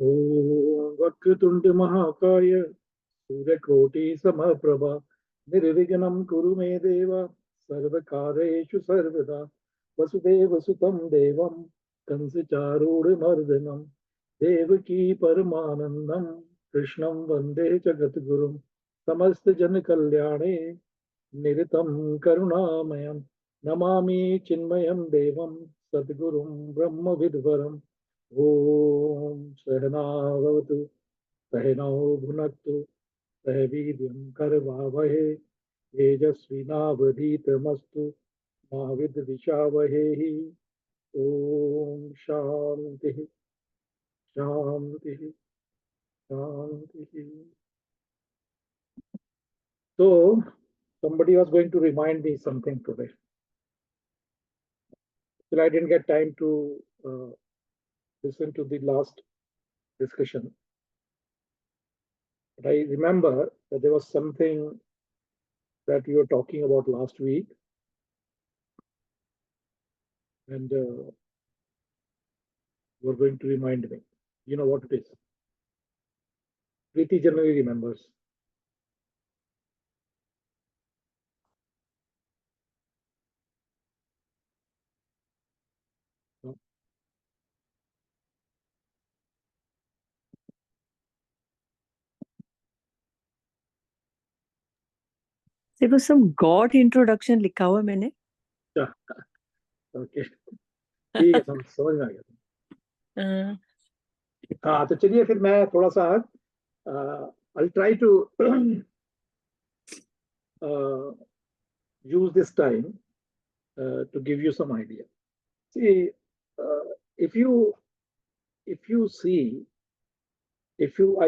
Om Vaktundi Mahakaya Surya Samabhrava Nirvignam Kuru Me Deva Sarvakareshu Sarvada Vasudeva Sutam Devam Kansicharuda Mardhanam Devaki Paramanandam Krishnam Vande Jagatgurum Samasta Jan Kalyane Niritam Karunamayam Namami Chinmayam Devam Sadgurum Brahma Vidvaram Om Sahanavavatu Sahanau Bhunaktu Sahavidyam Karvavahe Tejasvinavaditamastu Mavidvishavahe Om Shanti Shanti Shanti. So, somebody was going to remind me something today. Well, I didn't get time to listen to the last discussion. But I remember that there was something that we were talking about last week. And you are going to remind me. You know what it is. Preeti generally remembers. No? There was some God introduction लिखा हुआ मैंने. Okay. ठीक है, समझ में आ गया. हाँ, तो चलिए फिर मैं थोड़ा सा I'll try to use this time to give you some idea. See, if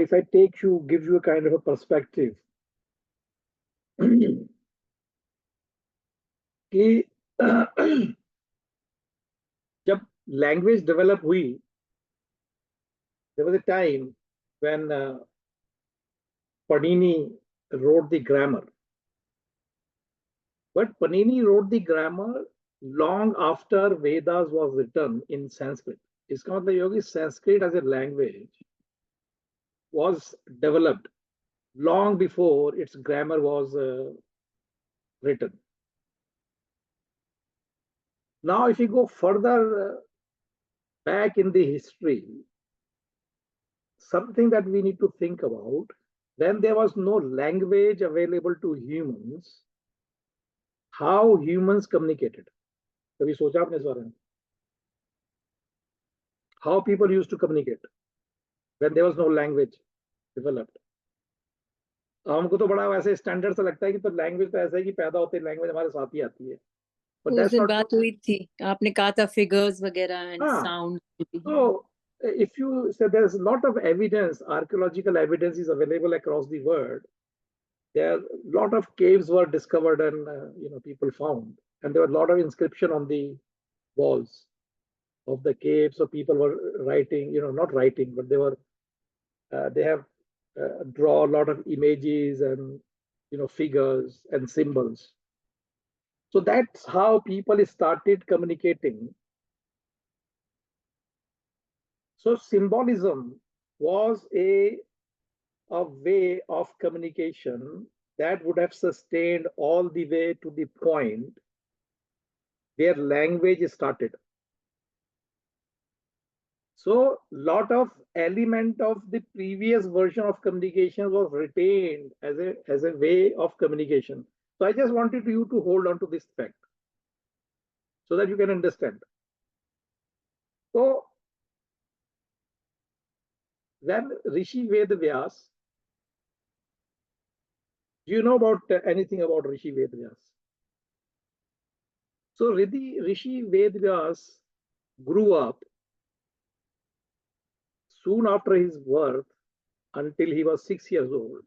I take you, give you a kind of a perspective कि जब language develop हुई, there was a time when Panini wrote the grammar. But Panini wrote the grammar long after Vedas was written in Sanskrit. इसका मतलब ये होगा कि Sanskrit as a language was developed long before its grammar was written. Now, if you go further back in the history, something that we need to think about, then there was no language available to humans. How humans communicated? कभी सोचा आपने इस बारे में? How people used to communicate when there was no language developed. हमको तो बड़ा वैसे स्टैंडर्ड सा लगता है कि तो लैंग्वेज तो ऐसा है कि पैदा होते लैंग्वेज हमारे साथ ही आती है. But उस दिन बात हुई थी, आपने कहा था फिगर्स वगैरह and sound. So if you say there's a lot of evidence, archaeological evidence is available across the world. There are a lot of caves were discovered and people found, and there were a lot of inscription on the walls of the caves. So people were writing, not writing, but they have draw a lot of images and figures and symbols. So that's how people started communicating. So symbolism was a way of communication that would have sustained all the way to the point where language started. So lot of element of the previous version of communication was retained as a way of communication. So I just wanted you to hold on to this fact so that you can understand. So when Rishi Vedavyas, do you know about anything about Rishi Vedavyas? So Rishi Vedavyas grew up soon after his birth until he was 6 years old.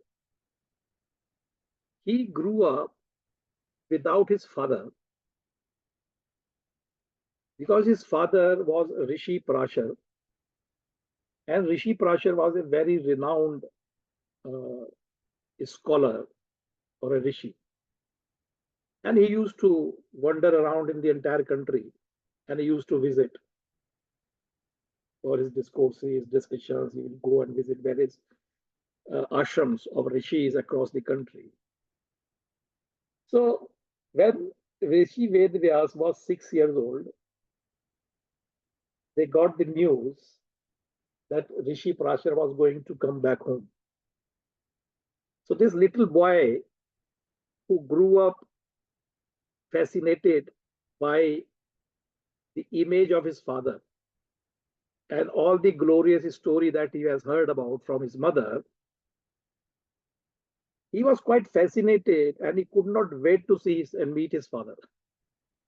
He grew up without his father because his father was Rishi Parashar, and Rishi Parashar was a very renowned scholar or a Rishi. And he used to wander around in the entire country and he used to visit. for his discourses, discussions. He will go and visit various ashrams of rishis across the country. So when Rishi Vedvyas was 6 years old, they got the news that Rishi Parashar was going to come back home. So this little boy who grew up fascinated by the image of his father and all the glorious story that he has heard about from his mother, he was quite fascinated and he could not wait to see and meet his father.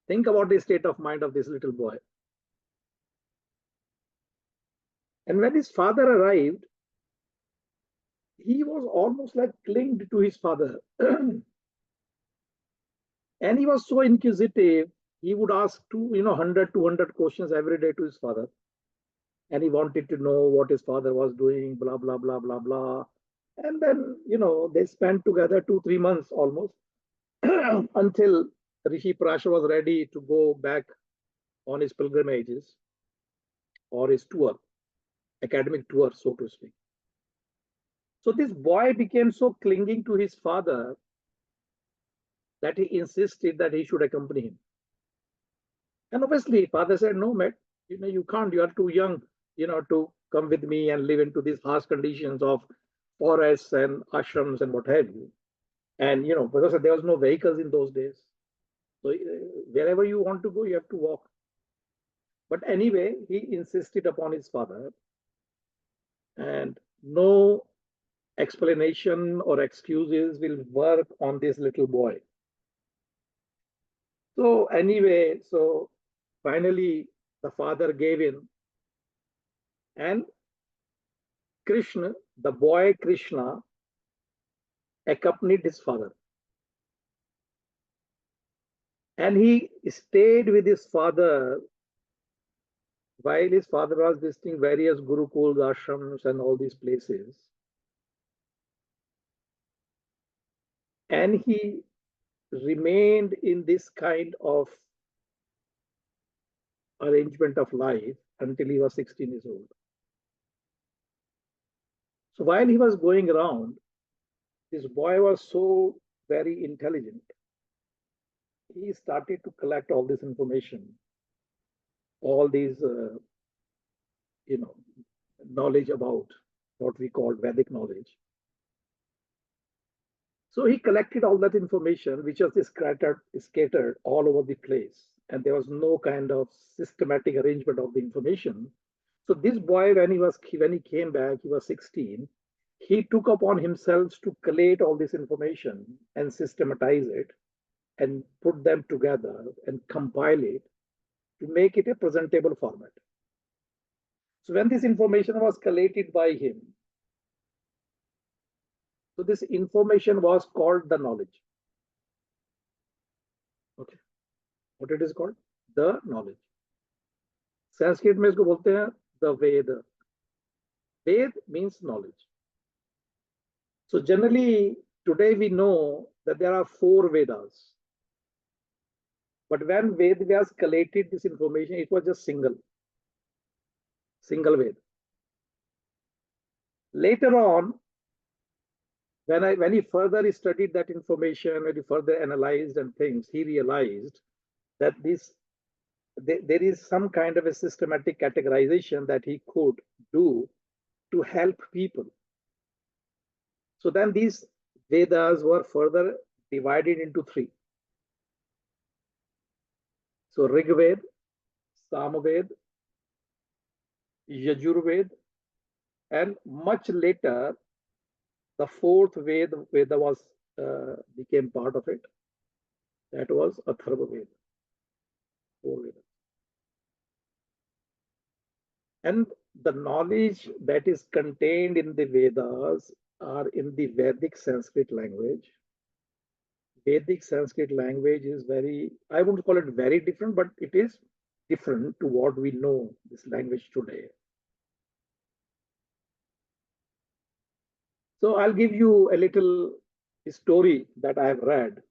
Think about the state of mind of this little boy. And when his father arrived, he was almost like clinged to his father. And he was so inquisitive, he would ask 100, 200 questions every day to his father. And he wanted to know what his father was doing, blah, blah, blah, blah, blah. And then, they spent together 2-3 months almost until Rishi Parashar was ready to go back on his pilgrimages or his tour, academic tour, so to speak. So this boy became so clinging to his father that he insisted that he should accompany him. And obviously, father said, no, mate, you can't, you are too young, to come with me and live into these harsh conditions of forests and ashrams and what have you. And, because there was no vehicles in those days. So wherever you want to go, you have to walk. But anyway, he insisted upon his father, and no explanation or excuses will work on this little boy. So anyway, so finally the father gave in, and Krishna, the boy Krishna, accompanied his father. And he stayed with his father while his father was visiting various gurukuls, ashrams, and all these places. And he remained in this kind of arrangement of life until he was 16 years old. So while he was going around, this boy was so very intelligent. He started to collect all this information, all these, knowledge about what we call Vedic knowledge. So he collected all that information, which was scattered all over the place. And there was no kind of systematic arrangement of the information. So this boy, when he came back, he was 16. He took upon himself to collate all this information and systematize it and put them together and compile it to make it a presentable format. So when this information was collated by him, so this information was called the knowledge. Okay, what it is called? The knowledge. Sanskrit में इसको बोलते हैं the Veda. Ved means knowledge. So generally today we know that there are 4 Vedas. But when Vedvyas collated this information, it was just single Veda. Later on, when he further studied that information, when he further analyzed and things, he realized that there is some kind of a systematic categorization that he could do to help people. So then these Vedas were further divided into 3. So Rig Ved, Samaved, Yajurved, and much later, the 4th Veda was became part of it. That was Atharva Veda. 4 Vedas. And the knowledge that is contained in the Vedas are in the Vedic Sanskrit language. Vedic Sanskrit language is very, I wouldn't call it very different, but it is different to what we know this language today. So I'll give you a little story that I have read.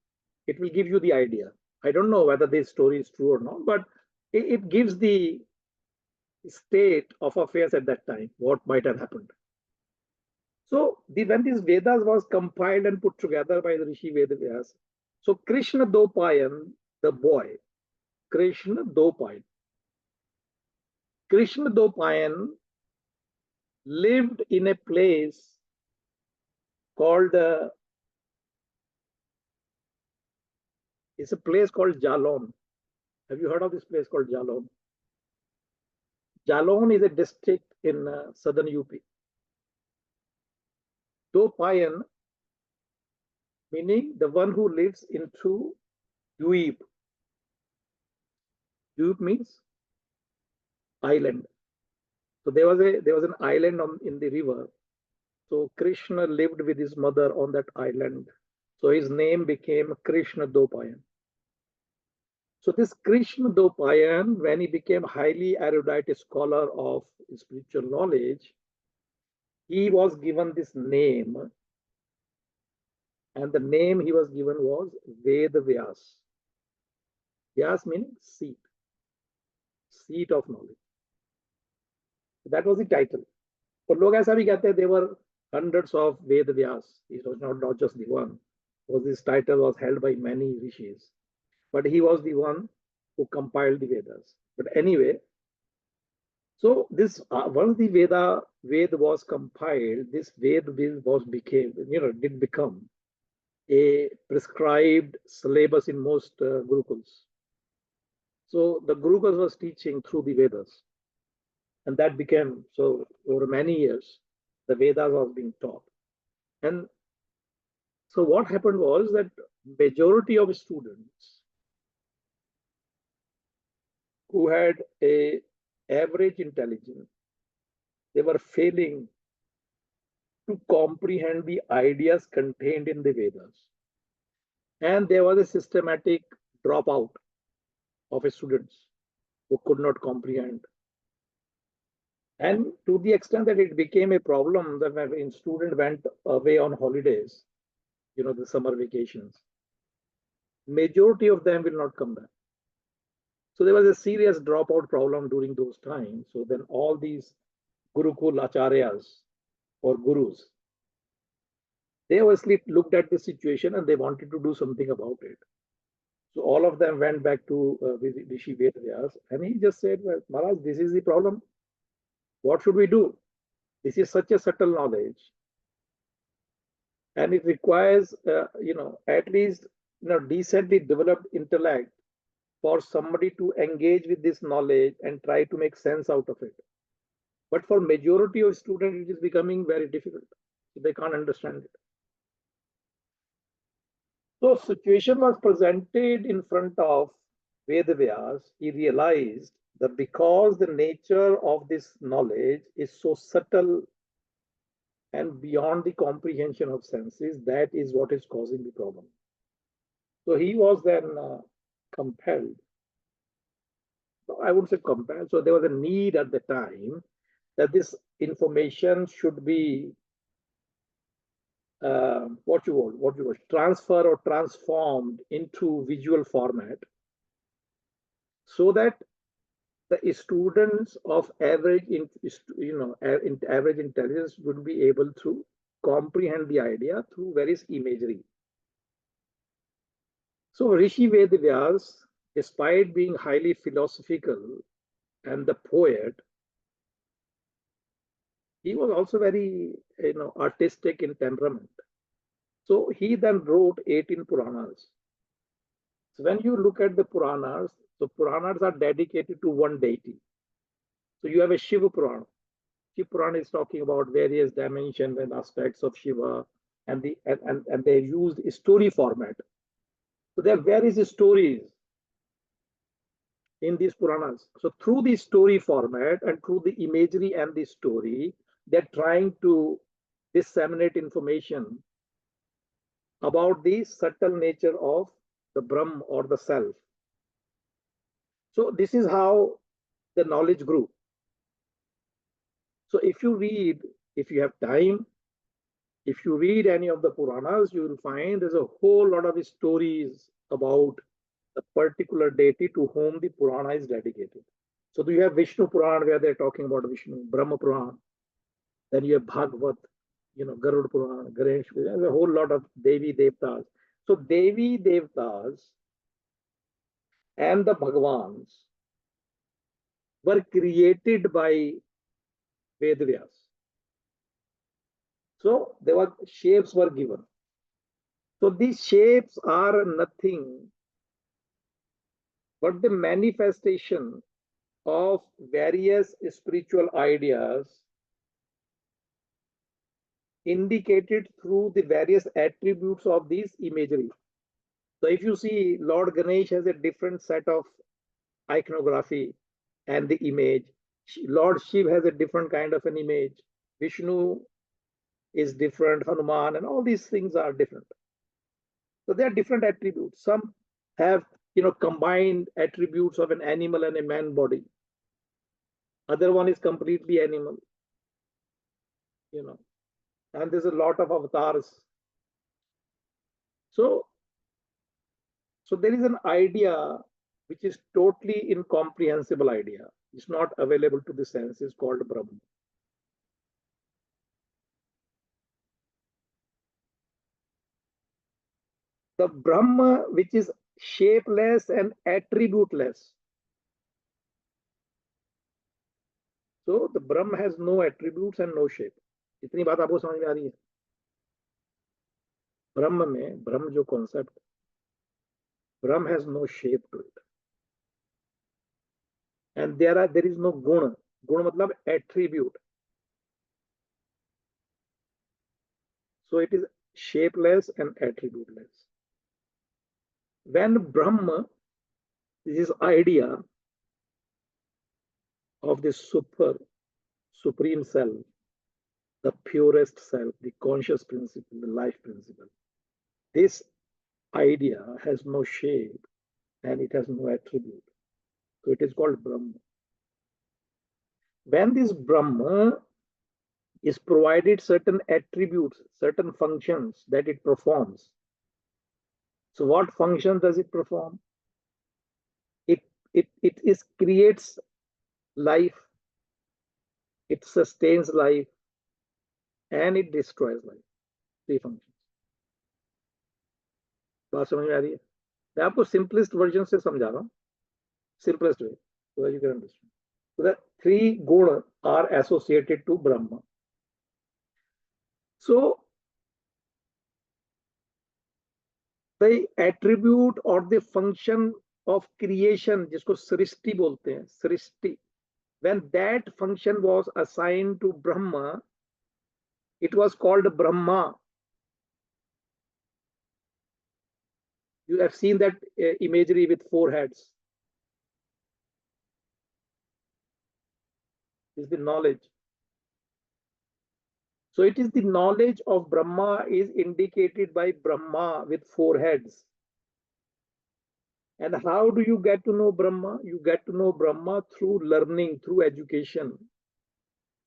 It will give you the idea. I don't know whether this story is true or not, but it gives the, state of affairs at that time, what might have happened. So when these Vedas was compiled and put together by the Rishi Vedavyas, so Krishna Dopayan, the boy, Krishna Dopayan lived in a place called it's a place called Jalon. Have you heard of this place called Jalon? Jalon is a district in southern UP. Dopayan, meaning the one who lives into Dweep. Dweep means island. So there was an island in the river. So Krishna lived with his mother on that island. So his name became Krishna Dopayan. So this Krishna Dopayan, when he became highly erudite scholar of spiritual knowledge, he was given this name, and the name he was given was Vedavyas. Vyas meaning seat of knowledge. That was the title. But लोग ऐसा भी कहते हैं, there were hundreds of Vedavyas. It was not just the one. Because this title was held by many rishis. But he was the one who compiled the Vedas. But anyway, so this once the Veda was compiled, this Ved did become a prescribed syllabus in most gurukuls. So the gurukuls was teaching through the Vedas, and that became so over many years the Vedas was being taught. And so what happened was that majority of students who had a average intelligence, they were failing to comprehend the ideas contained in the Vedas. And there was a systematic dropout of students who could not comprehend. And to the extent that it became a problem that when students went away on holidays, the summer vacations, majority of them will not come back. So there was a serious dropout problem during those times. So then all these Gurukul Acharyas or Gurus, they obviously looked at the situation and they wanted to do something about it. So all of them went back to Rishi Vedavyas, and he just said, well, Maharaj, this is the problem. What should we do? This is such a subtle knowledge. And it requires, at least, decently developed intellect for somebody to engage with this knowledge and try to make sense out of it. But for majority of students, it is becoming very difficult. They can't understand it. So situation was presented in front of Vedavyas. He realized that because the nature of this knowledge is so subtle and beyond the comprehension of senses, that is what is causing the problem. So he was then compelled. I would say compelled. So there was a need at the time that this information should be transferred or transformed into visual format, so that the students of average intelligence would be able to comprehend the idea through various imagery. So Rishi Vedavyas, despite being highly philosophical and the poet, he was also very artistic in temperament. So he then wrote 18 Puranas. So when you look at the Puranas, so Puranas are dedicated to one deity. So you have a Shiva Purana. Shiva Purana is talking about various dimensions and aspects of Shiva, and they used a story format. So there are various stories in these Puranas. So through the story format and through the imagery and the story, they're trying to disseminate information about the subtle nature of the Brahm or the self. So this is how the knowledge grew. So if you have time, if you read any of the Puranas, you will find there's a whole lot of stories about a particular deity to whom the Purana is dedicated. So you have Vishnu Puran where they're talking about Vishnu, Brahma Puran. Then you have Bhagavad, Garud Puran, Ganesh. There's a whole lot of Devi Devtas. So Devi Devtas and the Bhagavans were created by Vedvyas. So there were shapes were given. So these shapes are nothing but the manifestation of various spiritual ideas indicated through the various attributes of these imagery. So if you see, Lord Ganesh has a different set of iconography and the image. Lord Shiv has a different kind of an image. Vishnu is different, Hanuman, and all these things are different. So they are different attributes. Some have combined attributes of an animal and a man body. Other one is completely animal. And there's a lot of avatars. So there is an idea which is totally incomprehensible idea. It's not available to the senses, called Brahman. The Brahma, which is shapeless and attributeless. So the Brahma has no attributes and no shape. इतनी बात आपको समझ में आ रही है? ब्रह्म जो concept, Brahma has no shape to it. And there is no guna. Guna matlab attribute. So it is shapeless and attributeless. When Brahma, this idea of the supreme self, the purest self, the conscious principle, the life principle, this idea has no shape and it has no attribute. So it is called Brahma. When this Brahma is provided certain attributes, certain functions that it performs. So what function does it perform? It creates life, it sustains life, and it destroys life. Three functions. बात समझ में आ रही है? मैं आपको simplest version से समझा रहा हूँ, simplest way, so that you can understand. So the three guna are associated to Brahma. So the attribute or the function of creation, जिसको सृष्टि बोलते हैं, सृष्टि, when that function was assigned to Brahma, it was called Brahma. You have seen that imagery with four heads. Is the knowledge. So it is the knowledge of Brahma is indicated by Brahma with four heads. And how do you get to know Brahma? You get to know Brahma through learning, through education.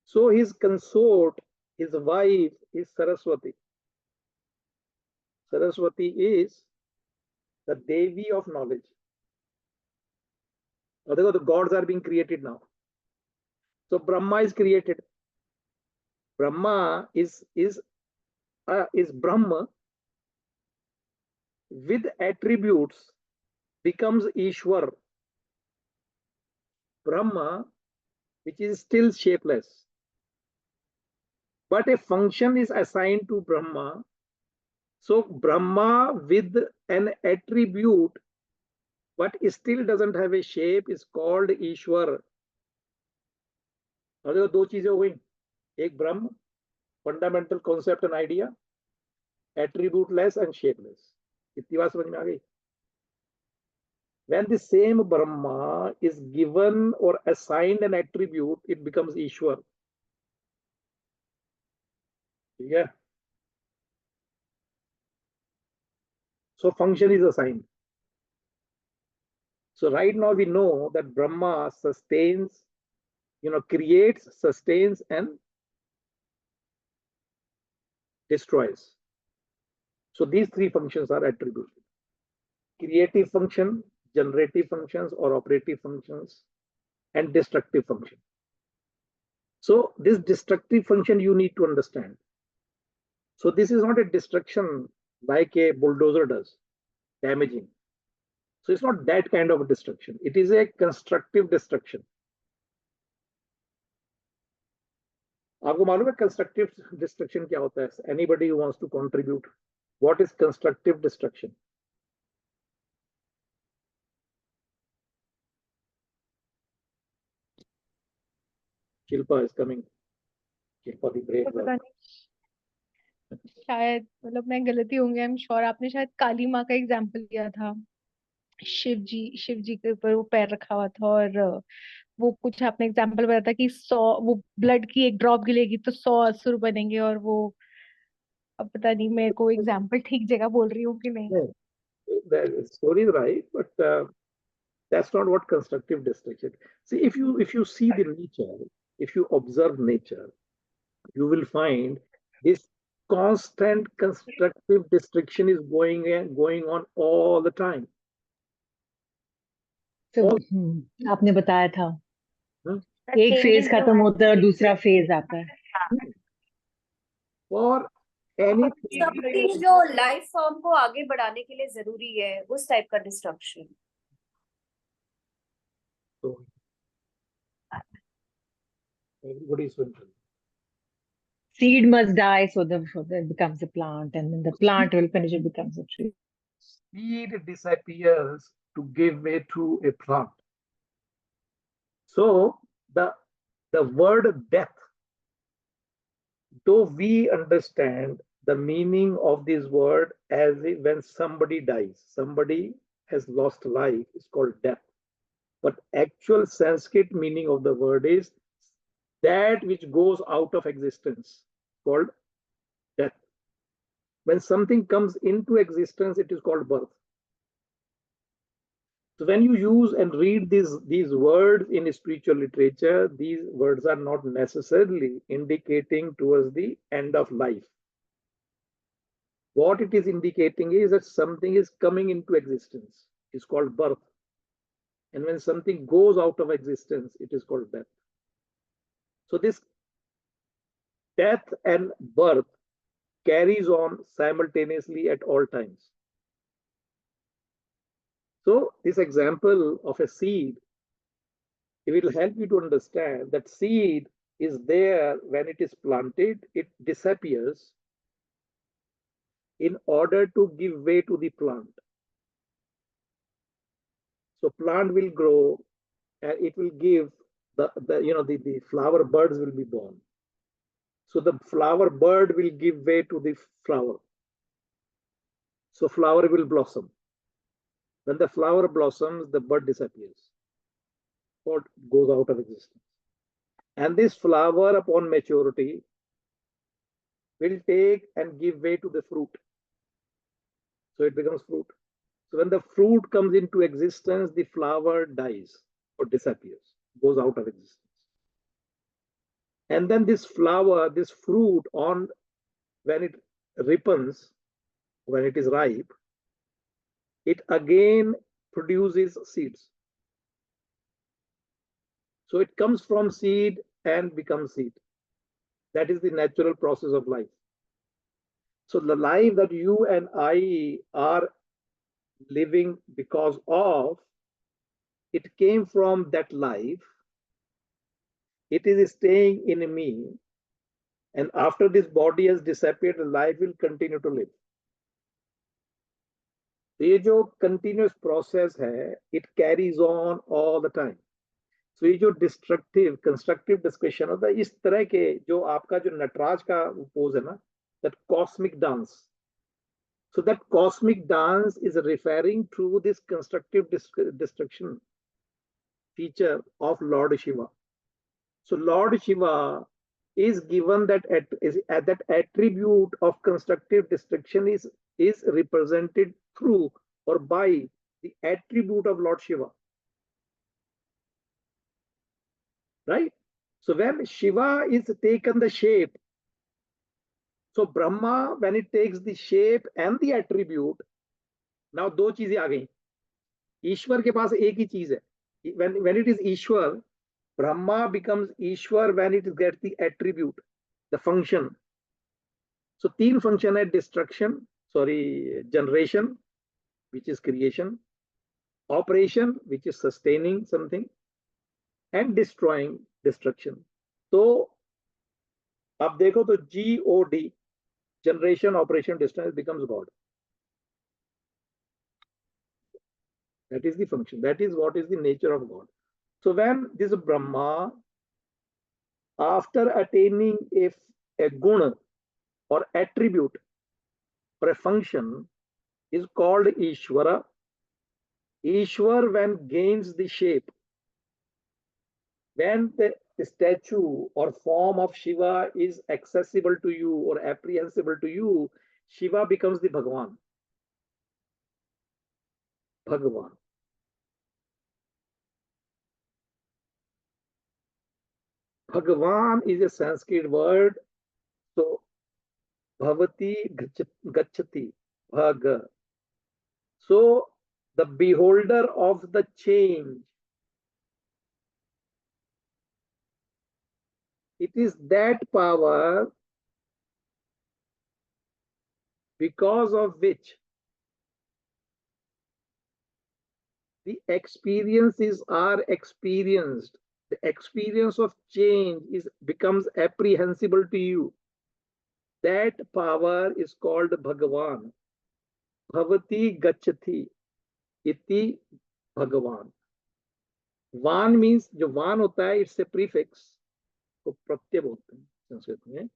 So his consort, his wife is Saraswati. Saraswati is the Devi of knowledge. Otherwise, the gods are being created now. So Brahma is created. Brahma is Brahma with attributes becomes Ishwar. Brahma, which is still shapeless. But a function is assigned to Brahma. So Brahma with an attribute, but it still doesn't have a shape, is called Ishwar. अगर दो चीजें हो गई, एक ब्रह्म, fundamental concept and idea, attributeless and shapeless. इतनी बात समझ में आ गई? When the same Brahma is given or assigned an attribute, it becomes Ishwar. Yeah. So function is assigned. So right now we know that Brahma sustains, creates, sustains, and destroys. So these three functions are attributed. Creative function, generative functions, or operative functions, and destructive function. So this destructive function you need to understand. So this is not a destruction like a bulldozer does, damaging. So it's not that kind of a destruction. It is a constructive destruction. आपको मालूम है constructive destruction क्या होता है? Anybody who wants to contribute, what is constructive destruction? Shilpa is coming. Shilpa the brave girl. शायद मतलब मैं गलती होंगी, आई एम श्योर आपने शायद काली माँ का एग्जांपल दिया था। शिव जी के ऊपर वो पैर रखा हुआ था और वो कुछ आपने एग्जांपल बताया था कि 100 वो ब्लड की एक ड्रॉप गिरेगी तो 100 असुर बनेंगे, और वो अब पता नहीं मेरे को एग्जांपल ठीक जगह बोल रही हूँ कि नहीं। The story is right, but that's not what constructive destruction. See, if you see the nature, if you observe nature, you will find this constant constructive destruction is going on all the time. तो आपने बताया था एक phase खत्म होता है और दूसरा फेज आता है। और something जो लाइफ फॉर्म को आगे बढ़ाने के लिए जरूरी है, उस टाइप का destruction. So everybody is going to. Seed must die so that it becomes a plant, and then the plant will finish, it becomes a tree. Seed disappears to give way to a plant. So the word death, though we understand the meaning of this word as when somebody dies, somebody has lost life, is called death. But actual Sanskrit meaning of the word is that which goes out of existence, called death. When something comes into existence, it is called birth. So when you use and read these words in spiritual literature, these words are not necessarily indicating towards the end of life. What it is indicating is that something is coming into existence. It's called birth. And when something goes out of existence, it is called death. So this death and birth carries on simultaneously at all times. So this example of a seed, it will help you to understand that seed is there when it is planted, it disappears in order to give way to the plant. So plant will grow and it will give the flower birds will be born. So the flower bird will give way to the flower. So flower will blossom. When the flower blossoms, the bird disappears or goes out of existence. And this flower upon maturity will take and give way to the fruit. So it becomes fruit. So when the fruit comes into existence, the flower dies or disappears, goes out of existence. And then this flower, this fruit, when it ripens, when it is ripe, it again produces seeds. So it comes from seed and becomes seed. That is the natural process of life. So the life that you and I are living because of, it came from that life. It is staying in me. And after this body has disappeared, the life will continue to live. ये जो continuous process है, it carries on all the time. So ये जो destructive, constructive discussion होता है, इस तरह के जो आपका जो नटराज का pose है ना, that cosmic dance. So that cosmic dance is referring to this constructive destruction feature of Lord Shiva. So Lord Shiva is given that that attribute of constructive destruction is represented through or by the attribute of Lord Shiva. Right? So when Shiva is taken the shape, so Brahma, when it takes the shape and the attribute, now दो चीजें आ गई. ईश्वर के पास एक ही चीज है. When it is Ishwar, Brahma becomes Ishwar when it gets the attribute, the function. So तीन function है: destruction, generation, which is creation; operation, which is sustaining something; and destroying, destruction. तो आप देखो तो GOD, generation, operation, destruction, becomes God. That is the function. That is what is the nature of God. So when this Brahma, after attaining a guna or attribute or a function, is called Ishvara. Ishwar, when gains the shape, when the statue or form of Shiva is accessible to you or apprehensible to you, Shiva becomes the Bhagavan. Bhagavan. Bhagavan is a Sanskrit word. So Bhavati Gachati. Bhaga. So the beholder of the change. It is that power because of which the experiences are experienced. The experience of change becomes apprehensible to you. That power is called Bhagavan. Bhavati Gachati iti Bhagavan. Van means, जो वान होता है, it's a prefix, को प्रत्यय बोलते हैं संस्कृत में.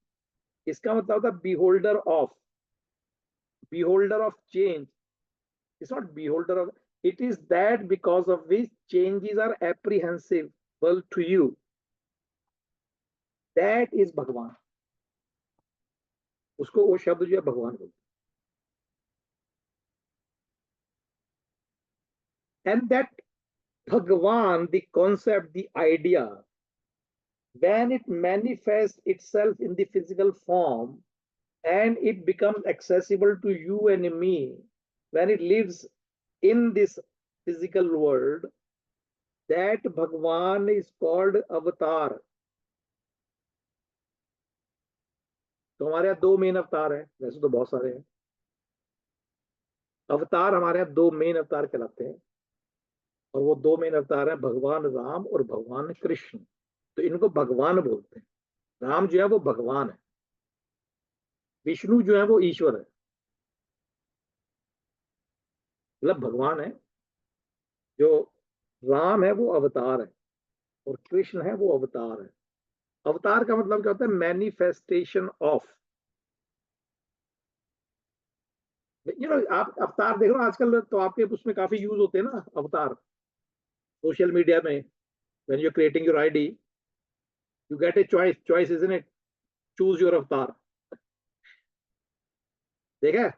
इसका मतलब होता है beholder of change. It's not beholder of, it is that because of which changes are apprehensible to you. That is Bhagavan. उसको वो शब्द जो है भगवान बोलते हैं. And that Bhagavan, the concept, the idea, when it manifests itself in the physical form and it becomes accessible to you and me, when it lives in this physical world, that Bhagavan is called avatar. तो हमारे यहाँ दो main अवतार हैं, वैसे तो बहुत सारे हैं. अवतार हमारे यहाँ दो मेन अवतार कहलाते हैं, और वो दो मेन अवतार हैं भगवान राम और भगवान कृष्ण. तो इनको भगवान बोलते हैं. राम जो है वो भगवान है, विष्णु जो है वो ईश्वर है, मतलब भगवान है. जो राम है वो अवतार है और कृष्ण है वो अवतार है. अवतार का मतलब क्या होता है? Manifestation of. आप अवतार देख रहे हो आजकल, तो आपके उसमें काफी यूज होते हैं ना अवतार सोशल मीडिया में. When you creating your ID, you get a choice isn't it? Choose your अवतार. देखा?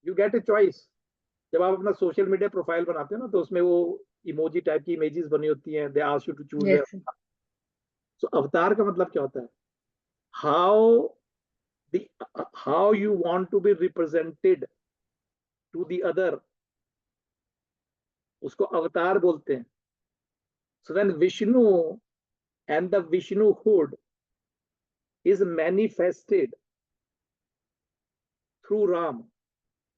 You get a choice. जब आप अपना सोशल मीडिया प्रोफाइल बनाते हो ना, तो उसमें वो इमोजी टाइप की इमेजेस बनी होती हैं. They ask you to choose. So अवतार का मतलब क्या होता है? how you want to be represented to the other, उसको अवतार बोलते हैं. So when Vishnu and the Vishnuhood is manifested through Ram,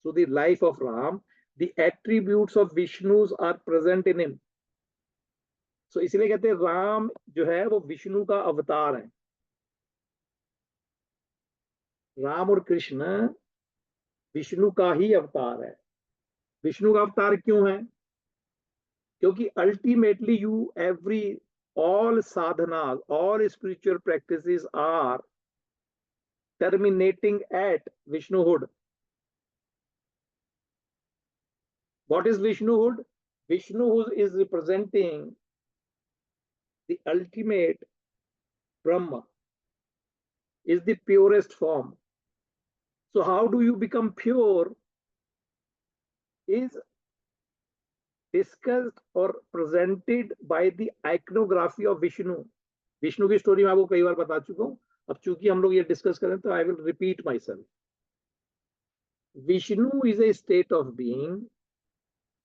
through the life of Ram, the attributes of Vishnus are present in him. So इसलिए कहते हैं राम जो है वो विष्णु का अवतार है. राम और कृष्ण विष्णु का ही अवतार है. विष्णु का अवतार क्यों है? क्योंकि ultimately all sadhanas, all spiritual practices are terminating at Vishnuhood. What is Vishnuhood? Vishnuhood is representing the ultimate Brahma, is the purest form. So how do you become pure is discussed or presented by the iconography of Vishnu. Vishnu की story मैं आपको कई बार बता चुका हूं. अब चूंकि हम लोग ये डिस्कस करें तो I will repeat my self. Vishnu is a state of being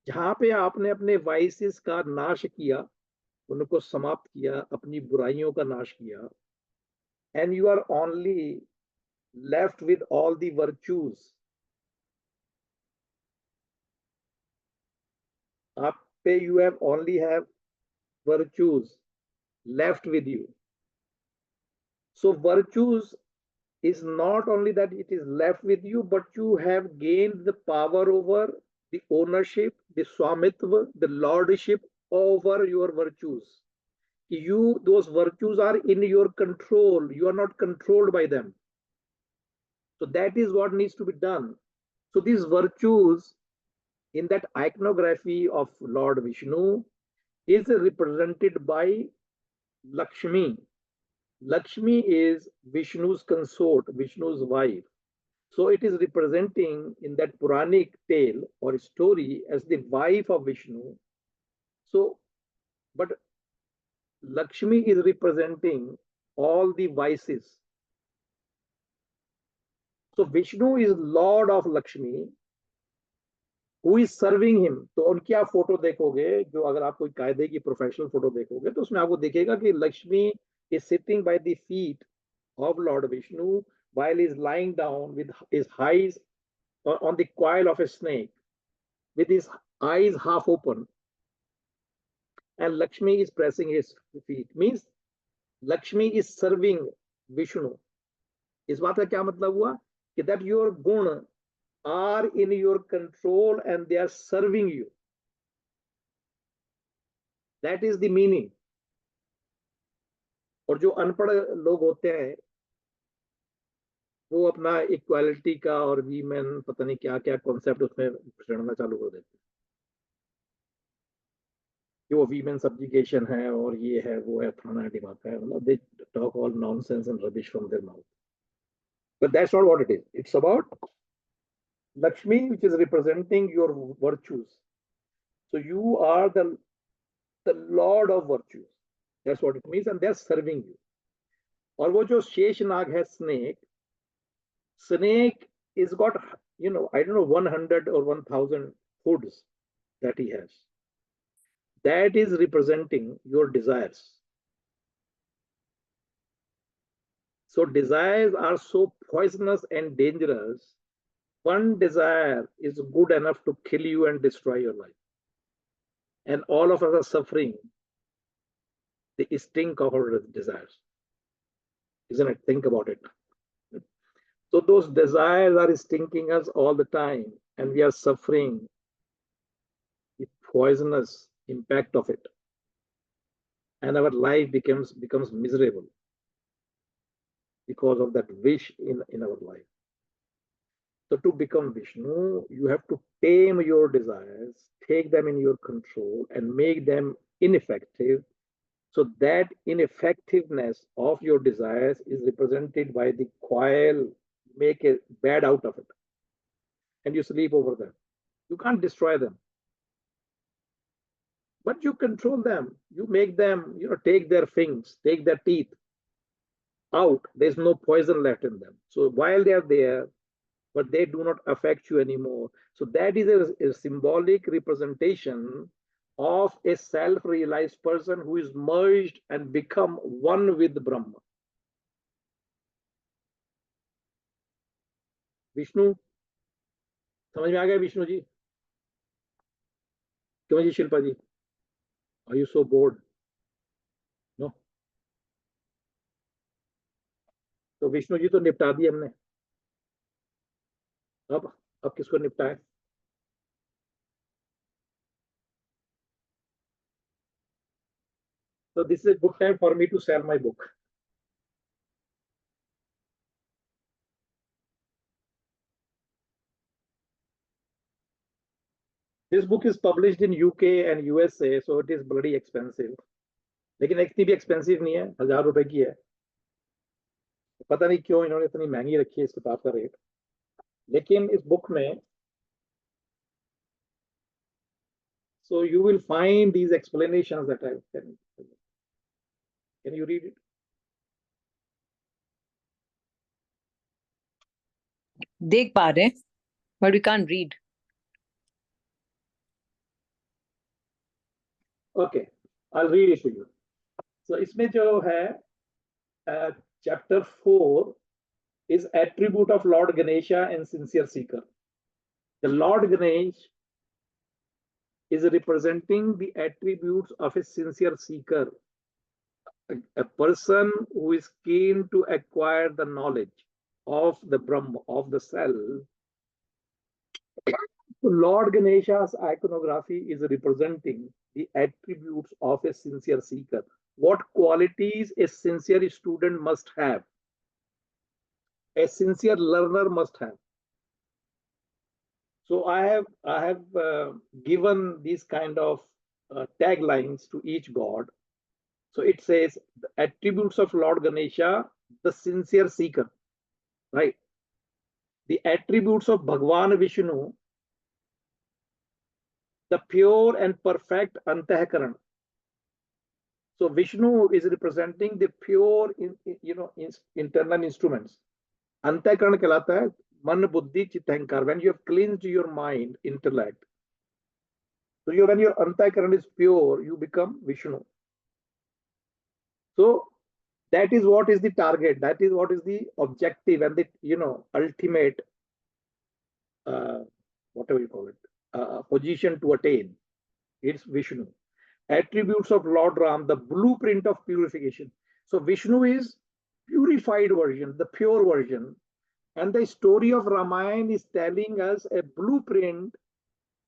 जहां पे आपने अपने वाइसेस का नाश किया, उनको समाप्त किया, अपनी बुराइयों का नाश किया, and you are only left with all the virtues. आप पे you have virtues left with you. So virtues is not only that it is left with you, but you have gained the power over, the ownership, the swamitva, the lordship over your virtues. Those virtues are in your control. You are not controlled by them. So that is what needs to be done. So these virtues in that iconography of Lord Vishnu is represented by Lakshmi. Lakshmi is Vishnu's consort, Vishnu's wife. So it is representing in that Puranic tale or story as the wife of Vishnu. So, but Lakshmi is representing all the vices. So Vishnu is Lord of Lakshmi, who is serving him. तो उनकी आप photo देखोगे, जो अगर आप कोई कायदे की प्रोफेशनल फोटो देखोगे तो उसमें आपको दिखेगा कि Lakshmi is sitting by the feet of Lord Vishnu while he is lying down with his eyes on the coil of a snake, with his eyes half open, and Lakshmi is pressing his feet. Means Lakshmi is serving Vishnu. इस बात का क्या मतलब हुआ कि that your gun are in your control and they are serving you. That is the meaning. और जो अनपढ़ लोग होते हैं वो अपना इक्वालिटी का और वीमेन पता नहीं क्या क्या कॉन्सेप्ट उसमें पढ़ना चालू कर देते हैं कि वो वीमेन सब्जुगेशन है और ये है वो है फलाना दिमाग है, मतलब they talk all nonsense and rubbish from their mouth, but that's not what it is. It's about Lakshmi, which is representing your virtues. So you are the Lord of virtues. That's what it means, and they're serving you. और वो जो शेष नाग है, snake is got, I don't know, 100 or 1000 hoods that he has. That is representing your desires. So desires are so poisonous and dangerous. One desire is good enough to kill you and destroy your life. And all of us are suffering the stink of our desires. Isn't it? Think about it. So those desires are stinking us all the time, and we are suffering the poisonous impact of it. And our life becomes miserable because of that wish in our life. So to become Vishnu, you have to tame your desires, take them in your control, and make them ineffective. So that ineffectiveness of your desires is represented by the coil. Make a bed out of it, and you sleep over them. You can't destroy them, but you control them. You make them, take their fangs, take their teeth out. There's no poison left in them. So while they are there, but they do not affect you anymore. So that is a symbolic representation of a self-realized person who is merged and become one with Brahma. Vishnu समझ में आ गया? विष्णु जी क्यों जी? शिल्पा जी, are you so bored? No. तो विष्णु जी तो निपटा दिए हमने, अब किसको निपटाए? So this is a good time for me to sell my book. This book is published in UK and USA, so it is bloody expensive. लेकिन इतनी भी एक्सपेंसिव नहीं है, 1000 रुपए की है. पता नहीं क्यों इन्होंने इतनी महंगी रखी है इस किताब का रेट. लेकिन इस बुक में so you will find these explanations that I can you read it? देख पा रहे, but we can't read. Okay. I'll read it to you. So इसमें जो है chapter 4 is attribute of Lord Ganesha and sincere seeker. The Lord Ganesh is representing the attributes of a sincere seeker, a person who is keen to acquire the knowledge of the Brahma, of the self. Lord Ganesha's iconography is representing the attributes of a sincere seeker. What qualities a sincere student must have, a sincere learner must have. So I have given these kind of taglines to each god. So it says the attributes of Lord Ganesha, the sincere seeker, right? The attributes of Bhagwan Vishnu, the pure and perfect Antahkaran. So Vishnu is representing the pure, internal instruments. Antahkaran कहलाता है मन बुद्धि चित्त अहंकार. When you have cleansed your mind, intellect, so when your Antahkaran is pure, you become Vishnu. So that is what is the target. That is what is the objective and the ultimate, whatever you call it, position to attain. It's Vishnu. Attributes of Lord Ram, the blueprint of purification. So Vishnu is purified version, the pure version. And the story of Ramayana is telling us a blueprint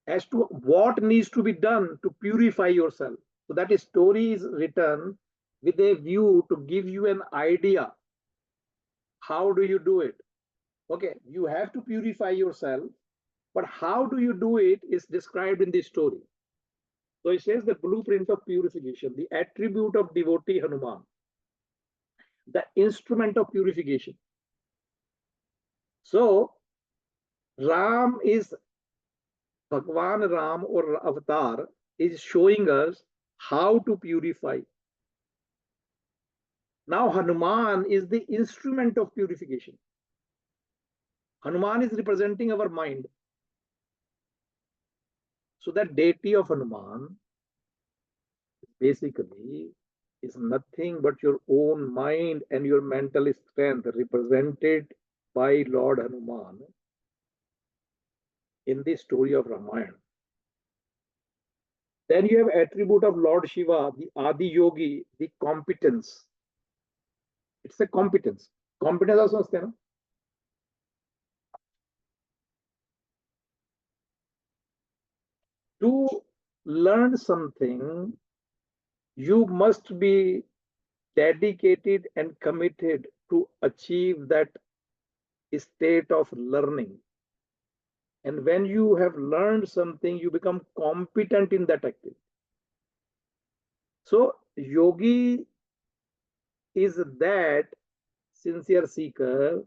as to what needs to be done to purify yourself. So that story is written with a view to give you an idea. How do you do it? Okay, you have to purify yourself, but how do you do it is described in this story. So it says the blueprint of purification, the attribute of devotee Hanuman, the instrument of purification. So Ram is, Bhagwan Ram or Avatar is showing us how to purify. Now Hanuman is the instrument of purification. Hanuman is representing our mind. So that deity of Hanuman basically is nothing but your own mind and your mental strength represented by Lord Hanuman in the story of Ramayana. Then you have attribute of Lord Shiva, the Adi Yogi, the competence. It's a competence. Competence also समझते हैं ना? To learn something, you must be dedicated and committed to achieve that state of learning. And when you have learned something, you become competent in that activity. So yogi is that sincere seeker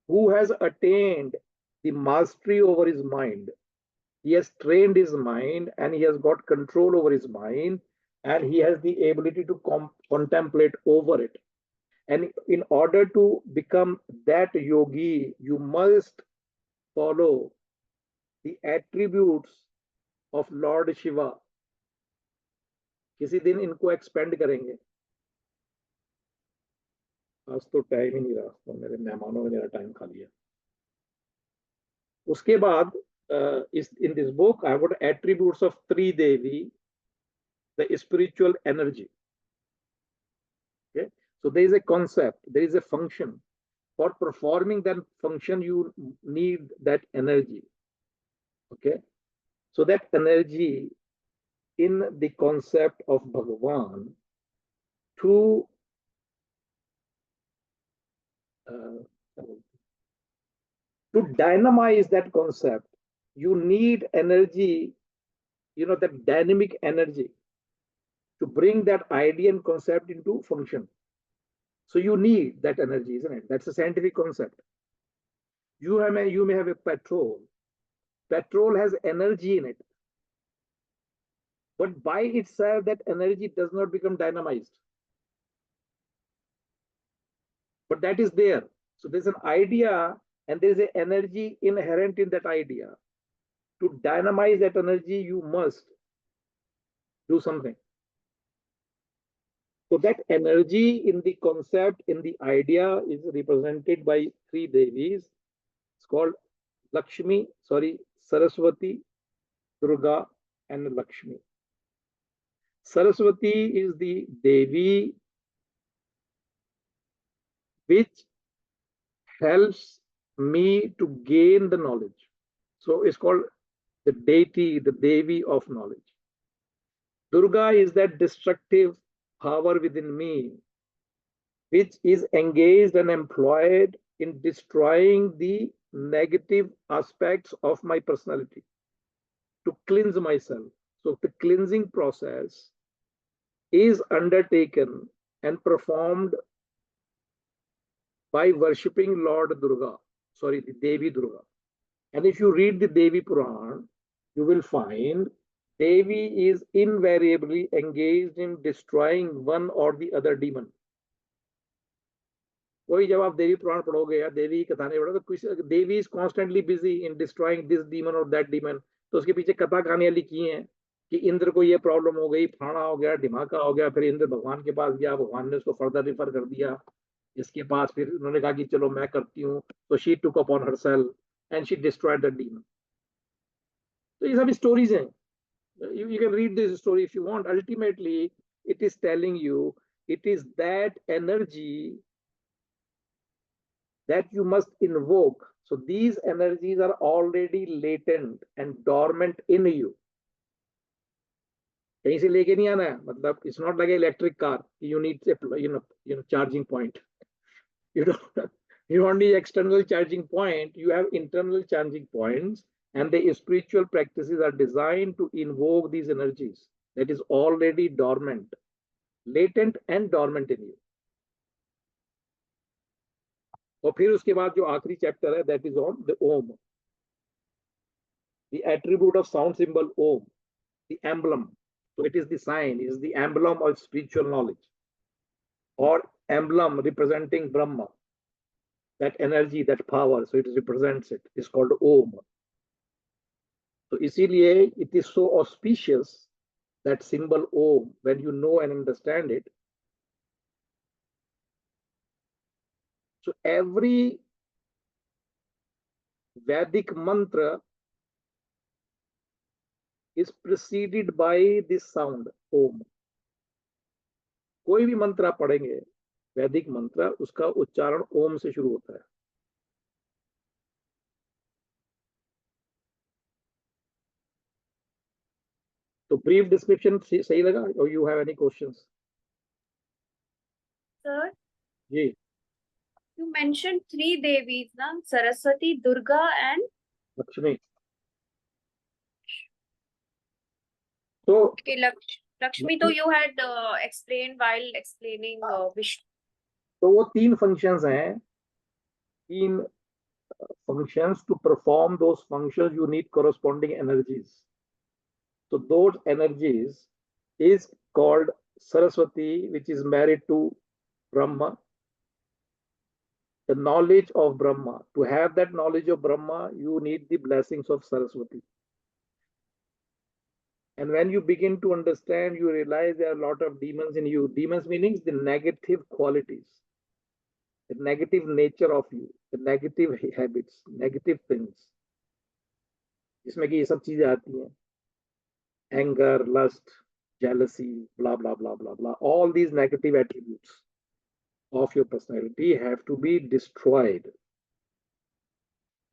who has attained the mastery over his mind. He has trained his mind and he has got control over his mind, and he has the ability to contemplate over it. And in order to become that yogi, you must follow the attributes of Lord Shiva. किसी दिन इनको expand करेंगे. आज तो time ही नहीं रहा, तो मेरे मेहमानों ने मेरा टाइम खा लिया. उसके बाद in this book I have got attributes of Tri Devi, the spiritual energy. Okay, so there is a concept, there is a function. For performing that function, you need that energy. Okay, so that energy in the concept of Bhagavan to dynamize that concept, you need energy, that dynamic energy to bring that idea and concept into function. So you need that energy, isn't it? That's a scientific concept. You may have a petrol. Petrol has energy in it. But by itself, that energy does not become dynamized. But that is there. So there's an idea and there's an energy inherent in that idea. To dynamize that energy, you must do something. So that energy in the concept, in the idea, is represented by three Devis. It's called Saraswati, Durga, and Lakshmi. Saraswati is the Devi which helps me to gain the knowledge. So it's called the deity, the Devi of knowledge. Durga is that destructive power within me which is engaged and employed in destroying the negative aspects of my personality to cleanse myself. So the cleansing process is undertaken and performed by worshipping Lord Durga, the Devi Durga. And if you read the Devi Puran, you will find Devi is invariably engaged in destroying one or the other demon. कोई जब आप देवी पुराण पढ़ोगे या देवी की कथा नहीं पढ़ोगे तो देवी is constantly busy in destroying this demon और दैट डीमन. तो उसके पीछे कथा कहानियां लिखी हैं कि इंद्र को ये प्रॉब्लम हो गई, फलाना हो गया, ढिमाका हो गया, फिर इंद्र भगवान के पास गया, भगवान ने उसको फर्दर रिफर कर दिया इसके पास, फिर उन्होंने कहा कि चलो मैं करती हूँ, तो she took upon herself and she destroyed the demon. तो ये सब स्टोरीज हैं. You can read this story if you want. Ultimately, it is telling you it is that energy that you must invoke. So these energies are already latent and dormant in you. कहीं से लेके नहीं आना है. मतलब it's not like an electric car. You need charging point. You don't need external charging point. You have internal charging points, and the spiritual practices are designed to invoke these energies that is already dormant, latent and dormant in you. और फिर उसके बाद जो आखिरी chapter है that is on the Om, the attribute of sound symbol Om, the emblem. So it is the sign, it is the emblem of spiritual knowledge, or emblem representing Brahma, that energy, that power. So it represents it. It's called Om. So इसीलिए it is so auspicious, that symbol Om, when you know and understand it. So every Vedic mantra is preceded by this sound Om. कोई भी मंत्र आप पढ़ेंगे वैदिक मंत्र, उसका उच्चारण ओम से शुरू होता है. तो ब्रीफ डिस्क्रिप्शन सही लगा? और you have any questions? Sir, जी. you mentioned three Devis, na? Saraswati, Durga, and Lakshmi. तो okay, Lakshmi. So you had explained while explaining Vishnu. तो वो तीन फंक्शंस हैं. तीन functions. To perform those functions you need corresponding energies. So those energies is called Saraswati, which is married to Brahma. The knowledge of Brahma. To have that knowledge of Brahma, you need the blessings of Saraswati. And when you begin to understand, you realize there are a lot of demons in you. Demons meaning the negative qualities, the negative nature of you, the negative habits, negative things. जिसमें कि ये सब चीजें आती हैं. Anger, lust, jealousy, blah, blah, blah, blah, blah. All these negative attributes of your personality have to be destroyed.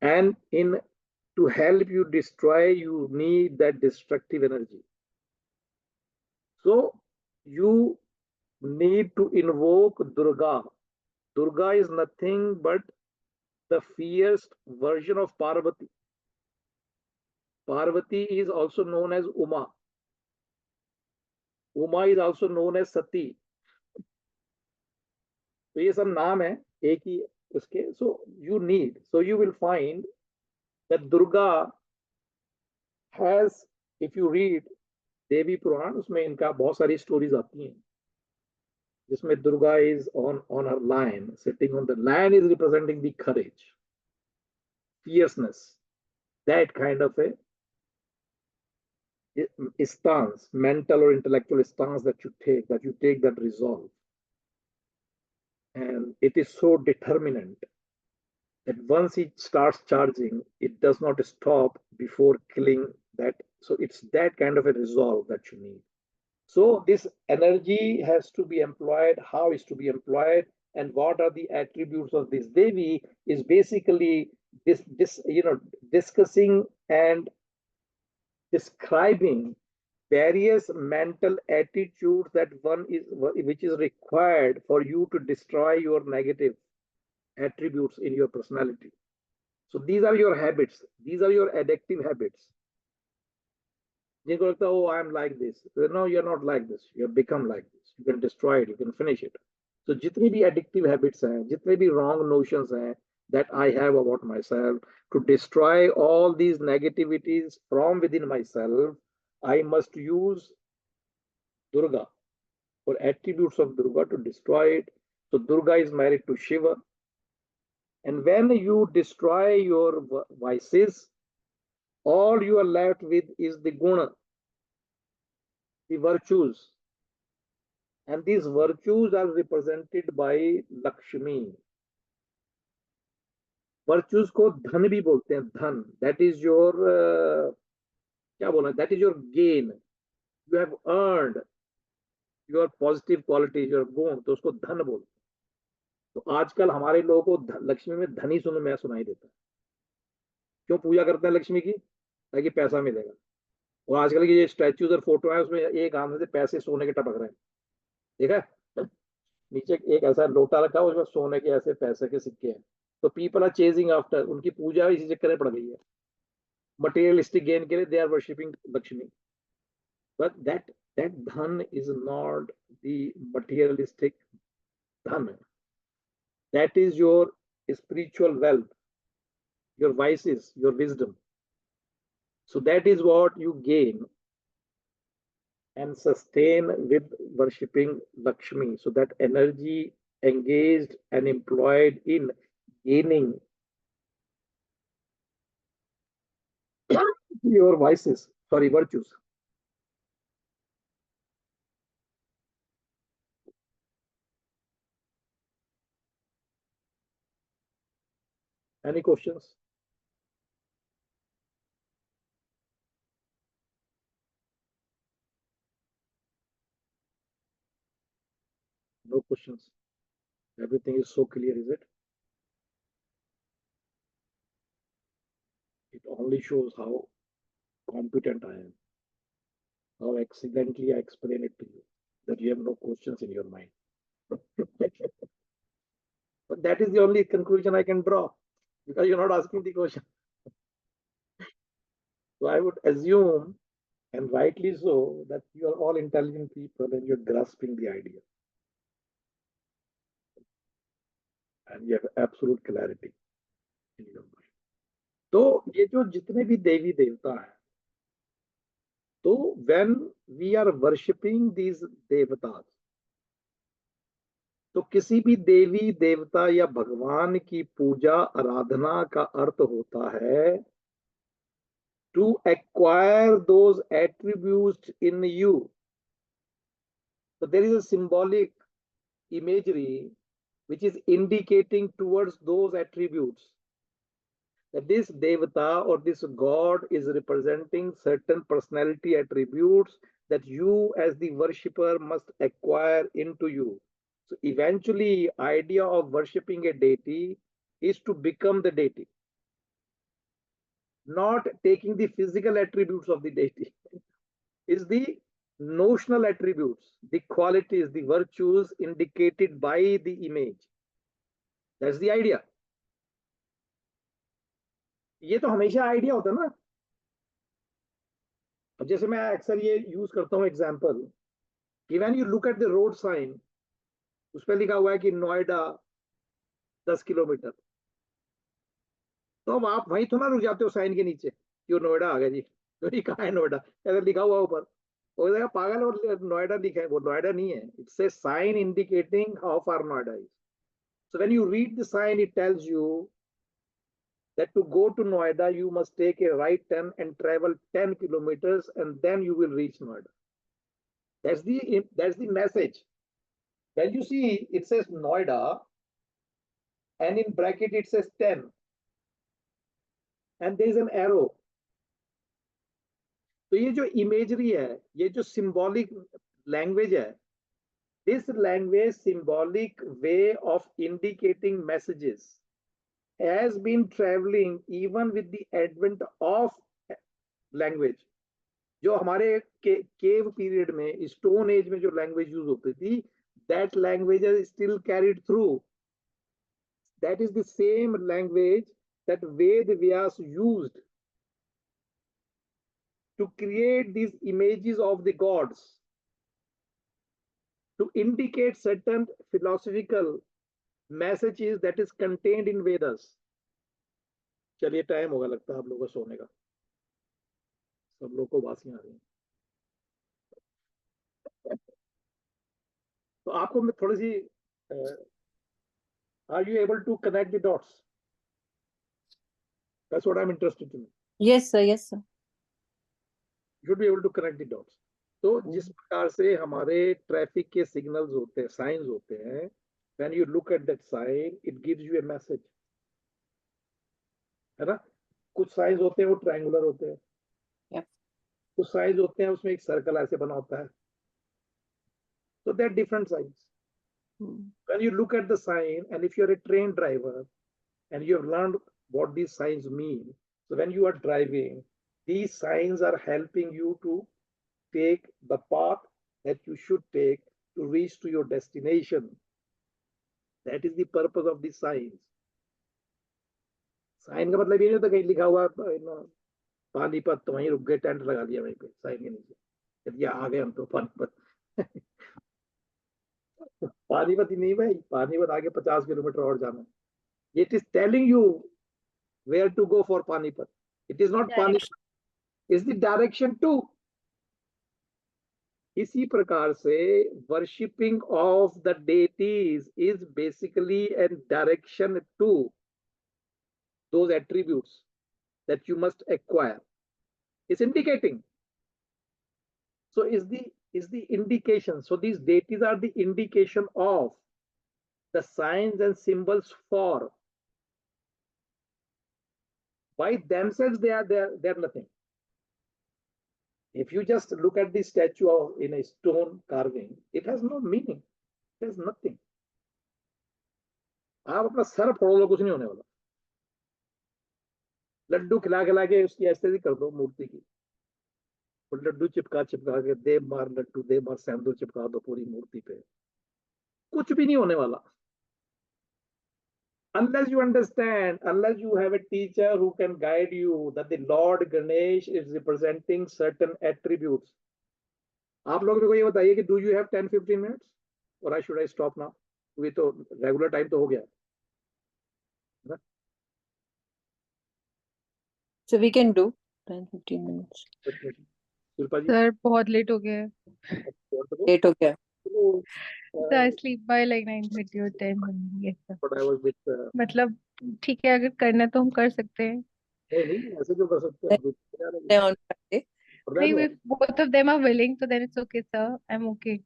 And to help you destroy, you need that destructive energy. So you need to invoke Durga. Durga is nothing but the fierce version of Parvati. Parvati is also known as Uma. Uma is also known as Sati. So ये सब नाम है एक ही उसके. So you will find that Durga has, if you read Devi Puran, उसमें इनका बहुत सारी stories आती हैं जिसमें Durga is on her lion, sitting on the lion, is representing the courage, fierceness, that kind of a stance, mental or intellectual stance that you take, that resolve. And it is so determinant that once it starts charging, it does not stop before killing that. So it's that kind of a resolve that you need. So this energy has to be employed. How is to be employed, and what are the attributes of this Devi is basically this discussing and describing various mental attitudes that which is required for you to destroy your negative attributes in your personality. So these are your habits. These are your addictive habits. Oh, I'm like this. No, you're not like this. You have become like this. You can destroy it. You can finish it. So जितनी भी addictive habits हैं, जितने भी wrong notions हैं that I have about myself, to destroy all these negativities from within myself, I must use Durga or attributes of Durga to destroy it. So Durga is married to Shiva. And when you destroy your vices, all you are left with is the guna, the virtues. And these virtues are represented by Lakshmi. Virtues को धन भी बोलते हैं, धन. That is your क्या बोलना? That is your gain. You have earned your positive qualities, your गुण, तो उसको धन बोलते हैं. तो आजकल हमारे लोगों को लक्ष्मी में धनी सुनाई देता है. क्यों पूजा करते हैं लक्ष्मी की? ताकि पैसा मिलेगा. और आजकल की ये स्टैच्यूज और फोटो है, उसमें एक हाथ से पैसे सोने के टपक रहे हैं. देखा? नीचे एक ऐसा लोटा रखा है, उसमें सोने के ऐसे पैसे के सिक्के हैं. तो पीपल आर चेजिंग आफ्टर. उनकी पूजा इसी चक्कर में पड़ गई है. मटेरियलिस्टिक गेन के लिए they are worshipping Lakshmi. But that dhan is not the materialistic dhan. That is your spiritual wealth, your vices, your wisdom. So that is what you gain and sustain with worshipping Lakshmi. So that energy engaged and employed in gaining your virtues. Any questions? No questions. Everything is so clear, is it? It only shows how competent I am, how excellently I explain it to you, that you have no questions in your mind. But that is the only conclusion I can draw, because you're not asking the question. So I would assume, and rightly so, that you are all intelligent people and you're grasping the idea. And you have absolute clarity in your mind. तो ये जो जितने भी देवी देवता हैं, तो when we are worshipping these devatas, तो किसी भी देवी देवता या भगवान की पूजा आराधना का अर्थ होता है to acquire those attributes in you. So there is a symbolic imagery which is indicating towards those attributes, that this devata or this god is representing certain personality attributes that you as the worshipper must acquire into you. So eventually, idea of worshipping a deity is to become the deity, not taking the physical attributes of the deity. Is the notional attributes, the qualities, the virtues indicated by the image. That's the idea. ये तो हमेशा idea होता है ना. अब जैसे मैं अक्सर ये यूज करता हूँ एग्जांपल कि when you look at the road sign, उस पर लिखा हुआ है कि नोएडा 10 किलोमीटर, तो अब आप वहीं थोड़ा रुक जाते हो साइन के नीचे कि नोएडा आ गया जी. तो ये कहाँ है नोएडा? अगर लिखा हुआ ऊपर, वो देखा पागल, और नोएडा लिखा है, वो नोएडा नहीं है. It's a sign indicating how far Noida is. So when you read the sign, it tells you that to go to Noida, you must take a right turn and travel 10 kilometers and then you will reach Noida. That's the message. When you see it says Noida and in bracket it says 10 and there is an arrow. तो ये जो imagery है, ये जो symbolic language है, this language, symbolic way of indicating messages has been traveling even with the advent of language. जो हमारे केव period में, स्टोन एज में जो लैंग्वेज यूज होती थी, that language is still carried through. That is the same language that Ved Vyas used to create these images of the gods, to indicate certain philosophical messages that is contained in Vedas. चलिए time होगा लगता है आप लोगों को सोने का, सब लोग को वासियां आ रही हैं, तो आपको मैं थोड़ी सी are you able to connect the dots? That's what I'm interested in. Yes, sir. Yes, sir. You should be able to connect the dots. तो जिस प्रकार से हमारे ट्रैफिक के सिग्नल्स होते हैं, साइंस होते हैं, when you look at that sign, it gives you a message. है ना? कुछ साइंस होते हैं वो ट्रायंगुलर होते हैं, Yep. कुछ साइंस होते हैं उसमें एक सर्कल ऐसे बना होता है. So there are different signs. When you look at the sign, and if you're a train driver and you have learned what these signs mean, so when you are driving, these signs are helping you to take the path that you should take to reach to your destination. That is the purpose of these signs. Sign का मतलब ये नहीं होता कहीं लिखा हुआ पानीपत, तो वहीं रुक गए, टेंट लगा दिया वहीं पे साइन के नीचे, यदि आ गए हम तो पानीपत. पानीपत ही नहीं भाई, पानीपत आगे 50 किलोमीटर और जाना है. It is telling you where to go for Panipat. It is not Panipat. It's the direction too. इसी प्रकार से worshipping of the deities is basically a direction to those attributes that you must acquire. It's indicating. So is the indication. So these deities are the indication of the signs and symbols for. By themselves, they are nothing. If you just look at the statue in a stone carving, it has no meaning. It has nothing. आप अपना sir फोड़ लो, कुछ नहीं होने वाला. लड्डू खिला खिला के उसकी ऐसे कर दो मूर्ति की, और लड्डू चिपका के दे मार लड्डू, दे मार सैंदूर चिपका दो पूरी मूर्ति पे, कुछ भी नहीं होने वाला. Unless you understand, unless you have a teacher who can guide you that the Lord Ganesh is representing certain attributes. आप लोग मेरे को ये बताइए कि do you have 10-15 minutes or should I stop now? We तो regular time तो हो गया. So we can do 10-15 minutes. Sir बहुत लेट हो गया है. Late हो गया. So I sleep by like 9:30 or 10. Yes, sir. But I was with, मतलब ठीक है, अगर करना है तो हम कर सकते हैं. नहीं ऐसे क्यों कर सकते हैं? Stay on Friday. नहीं, if both of them are willing, so then it's okay, sir. I'm okay.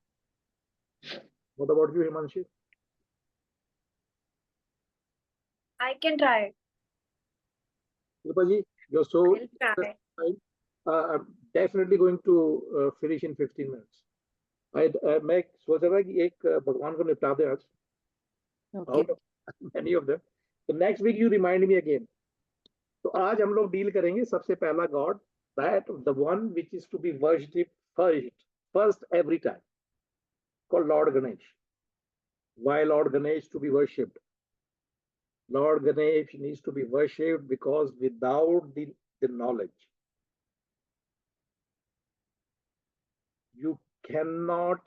What about you, Himanshi? I can try. Rupaji, you're so. I'll try. I'm definitely going to finish in 15 minutes. मैं सोच रहा था कि एक भगवान को निपटा दे आज. Okay. Out of many of them. So next week you remind me again. तो आज हम लोग डील करेंगे सबसे पहला God, that the one which is to be worshipped first every time, called Lord Ganesh. Why Lord Ganesh to be worshipped? Lord Ganesh needs to be worshipped because without the knowledge, you cannot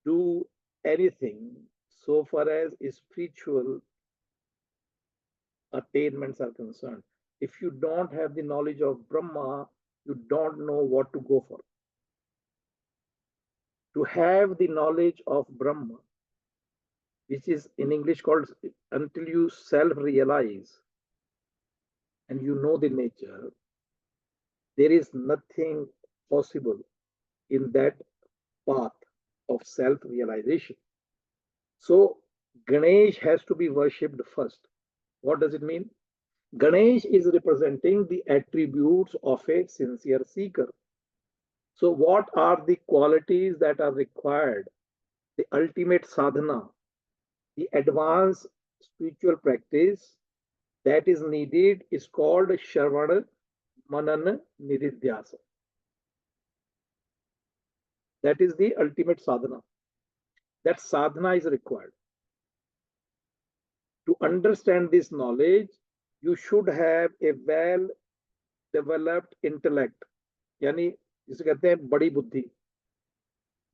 do anything so far as spiritual attainments are concerned. If you don't have the knowledge of Brahma, you don't know what to go for. To have the knowledge of Brahma, which is in English called until you self-realize, and you know the nature, there is nothing possible in that path of self-realization. So Ganesh has to be worshipped first. What does it mean? Ganesh is representing the attributes of a sincere seeker. So what are the qualities that are required? The ultimate sadhana, the advanced spiritual practice that is needed is called Shravana Manana Nididhyasa. That is the ultimate sadhana. That sadhana is required. To understand this knowledge, you should have a well developed intellect. यानी जिसे कहते हैं बड़ी बुद्धि,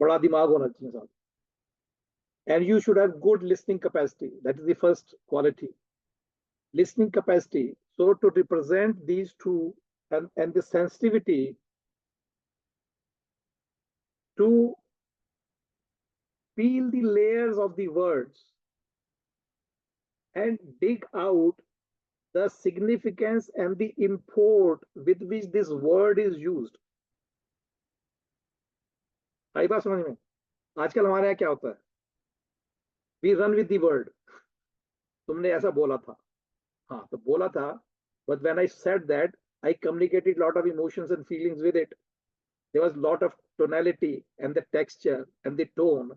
बड़ा दिमाग होना चाहिए साथ. And you should have good listening capacity. That is the first quality. Listening capacity. So to represent these two and the sensitivity to peel the layers of the words and dig out the significance and the import with which this word is used. आई बात समझ में? आजकल हमारे यहाँ क्या होता है? We run with the word. तुमने ऐसा बोला था. हाँ, तो बोला था. But when I said that, I communicated a lot of emotions and feelings with it. There was a lot of tonality and the texture and the tone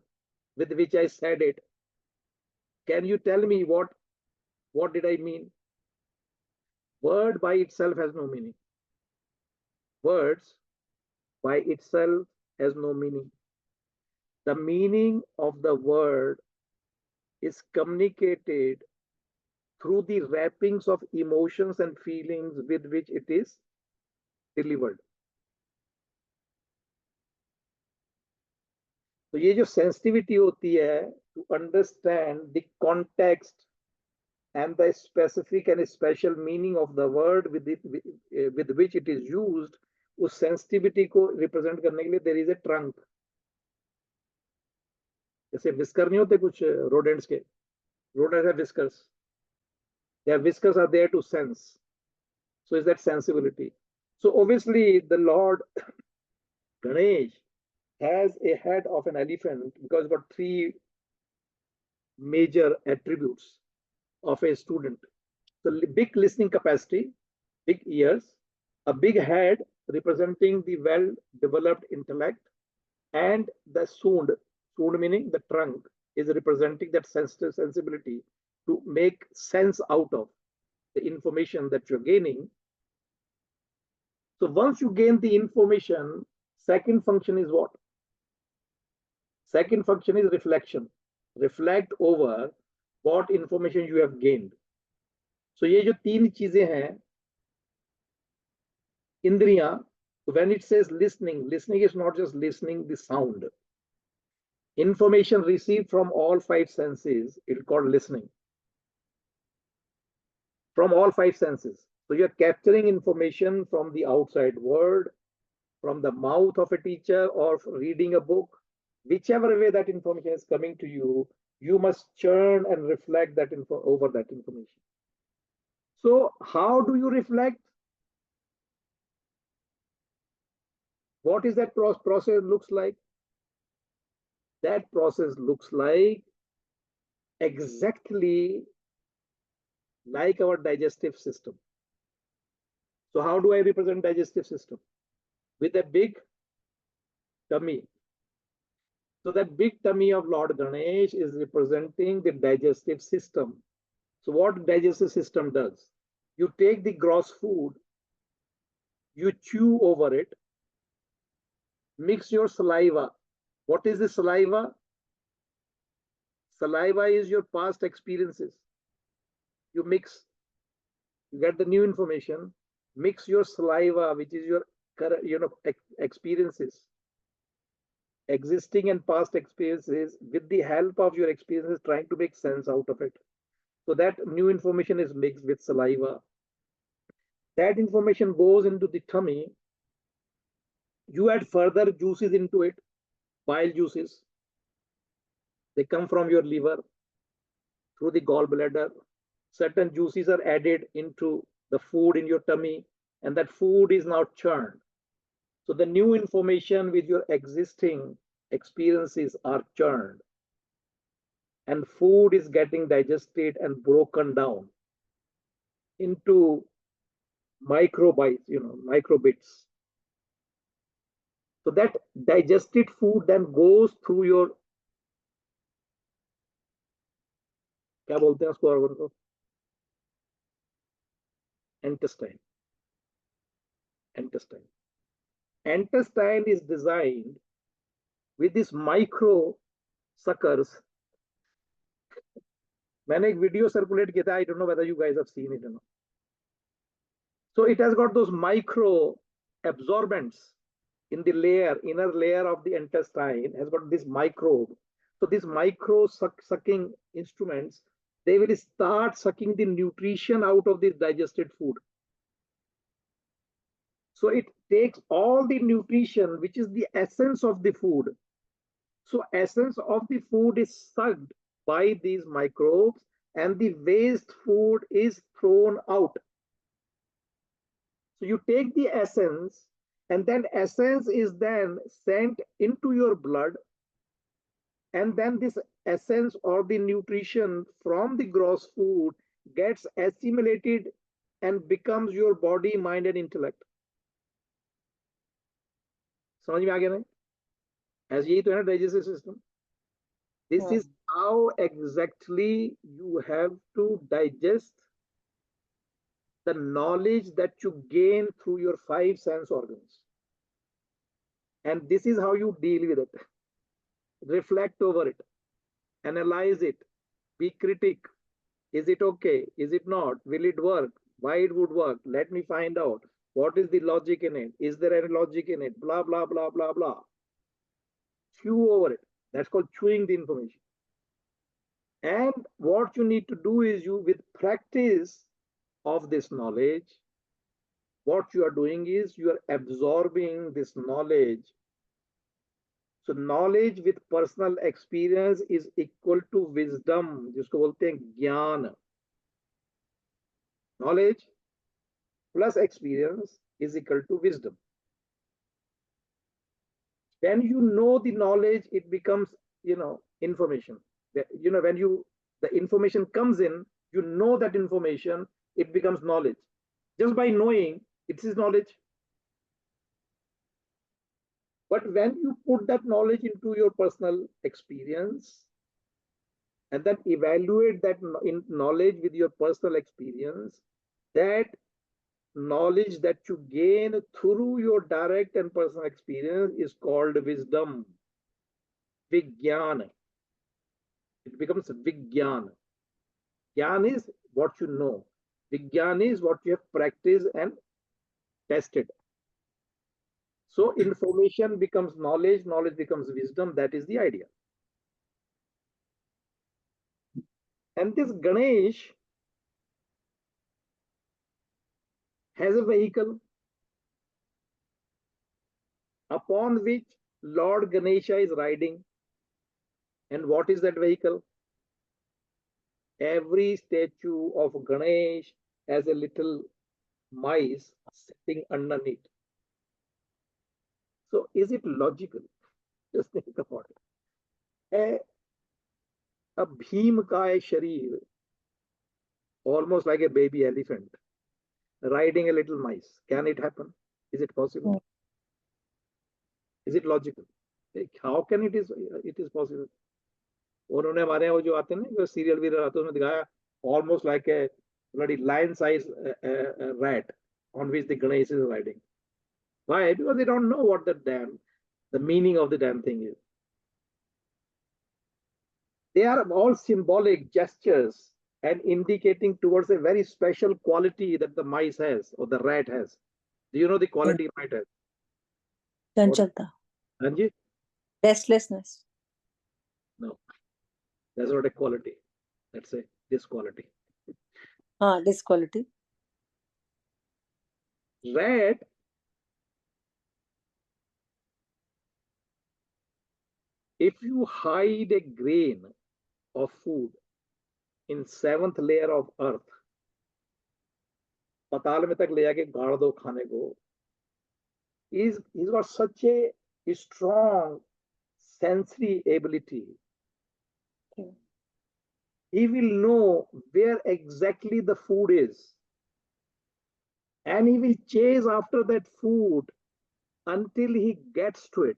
with which I said it. Can you tell me what did I mean? Word by itself has no meaning. Words by itself has no meaning. The meaning of the word is communicated through the wrappings of emotions and feelings with which it is delivered. तो ये जो sensitivity होती है to understand the context and the specific and special meaning of the word with which it is used, उस sensitivity को represent करने के लिए there is a trunk. जैसे whisker नहीं होते कुछ rodents के, rodents have whiskers. Their whiskers are there to sense. So is that sensibility. So obviously the Lord Ganesh has a head of an elephant because it's got three major attributes of a student. So big listening capacity, big ears, a big head representing the well-developed intellect, and the sund meaning the trunk, is representing that sensibility to make sense out of the information that you're gaining. So once you gain the information, second function is what? Second function is reflection. Reflect over what information you have gained. So ये जो तीन चीजें हैं, इंद्रियां, when it says listening, listening is not just listening the sound. Information received from all five senses, it's called listening. From all five senses. So you're capturing information from the outside world, from the mouth of a teacher, or reading a book. Whichever way that information is coming to you, you must churn and reflect that over that information. So how do you reflect? What is that process looks like? That process looks like exactly like our digestive system. So how do I represent digestive system? With a big tummy. So that big tummy of Lord Ganesh is representing the digestive system. So what digestive system does? You take the gross food, you chew over it, mix your saliva. What is the saliva? Saliva is your past experiences. You mix, you get the new information, mix your saliva, which is your experiences, existing and past experiences, with the help of your experiences, trying to make sense out of it. So that new information is mixed with saliva. That information goes into the tummy. You add further juices into it, bile juices. They come from your liver through the gallbladder. Certain juices are added into the food in your tummy, and that food is now churned. So the new information with your existing experiences are churned, and food is getting digested and broken down into microbites, microbits. So that digested food then goes through your, क्या बोलते हैं उसको organ को? Intestine. Intestine is designed with these micro suckers. मैंने एक video circulate किया था, I don't know whether you guys have seen it or not. So it has got those micro absorbents in the inner layer of the intestine, has got this microbe. So these micro sucking instruments, they will start sucking the nutrition out of this digested food. So it takes all the nutrition, which is the essence of the food. So essence of the food is sucked by these microbes, and the waste food is thrown out. So you take the essence, and then essence is then sent into your blood, and then this essence or the nutrition from the gross food gets assimilated and becomes your body, mind, and intellect. समझ में आ गया ना? As यही तो है ना digestive system. This is how exactly you have to digest the knowledge that you gain through your 5 sense organs. And this is how you deal with it. Reflect over it, analyze it, be critic. Is it okay? Is it not? Will it work? Why it would work? Let me find out. What is the logic in it? Is there any logic in it? Blah, blah, blah, blah, blah. Chew over it. That's called chewing the information. And what you need to do is, you, with practice of this knowledge, what you are doing is you are absorbing this knowledge. So knowledge with personal experience is equal to wisdom, जिसको बोलते हैं ज्ञान. Knowledge plus experience is equal to wisdom. When you know the knowledge, it becomes, information. When the information comes in, you know that information, it becomes knowledge. Just by knowing, it is knowledge. But when you put that knowledge into your personal experience and then evaluate that knowledge with your personal experience, that knowledge that you gain through your direct and personal experience is called wisdom. Vijnana. It becomes Vijnana. Jnana is what you know. Vijnana is what you have practiced and tested. So information becomes knowledge, knowledge becomes wisdom. That is the idea. And this Ganesh has a vehicle upon which Lord Ganesha is riding. And what is that vehicle? Every statue of Ganesh has a little mice sitting underneath. So is it logical? Just think about it. A Bhimkaya Sharir, almost like a baby elephant, riding a little mice. Can it happen? Is it possible? Is it logical? How can it is possible? उन्होंने हमारे यहाँ वो जो आते हैं ना, जो serial वीरियल आते हैं, उसमें दिखाया almost like a bloody lion-sized rat on which the Ganesh is riding. Why? Because they don't know what the meaning of the damn thing is. They are all symbolic gestures and indicating towards a very special quality that the mice has or the rat has. Do you know the quality rat has? Chanchalta. Anji? Restlessness. No, that's not a quality. Let's say this quality. This quality. Rat if you hide a grain of food in 7th layer of earth, पताल में तक ले जाके गाड़ दो खाने को. He's got such a strong sensory ability. He will know where exactly the food is, and he will chase after that food until he gets to it.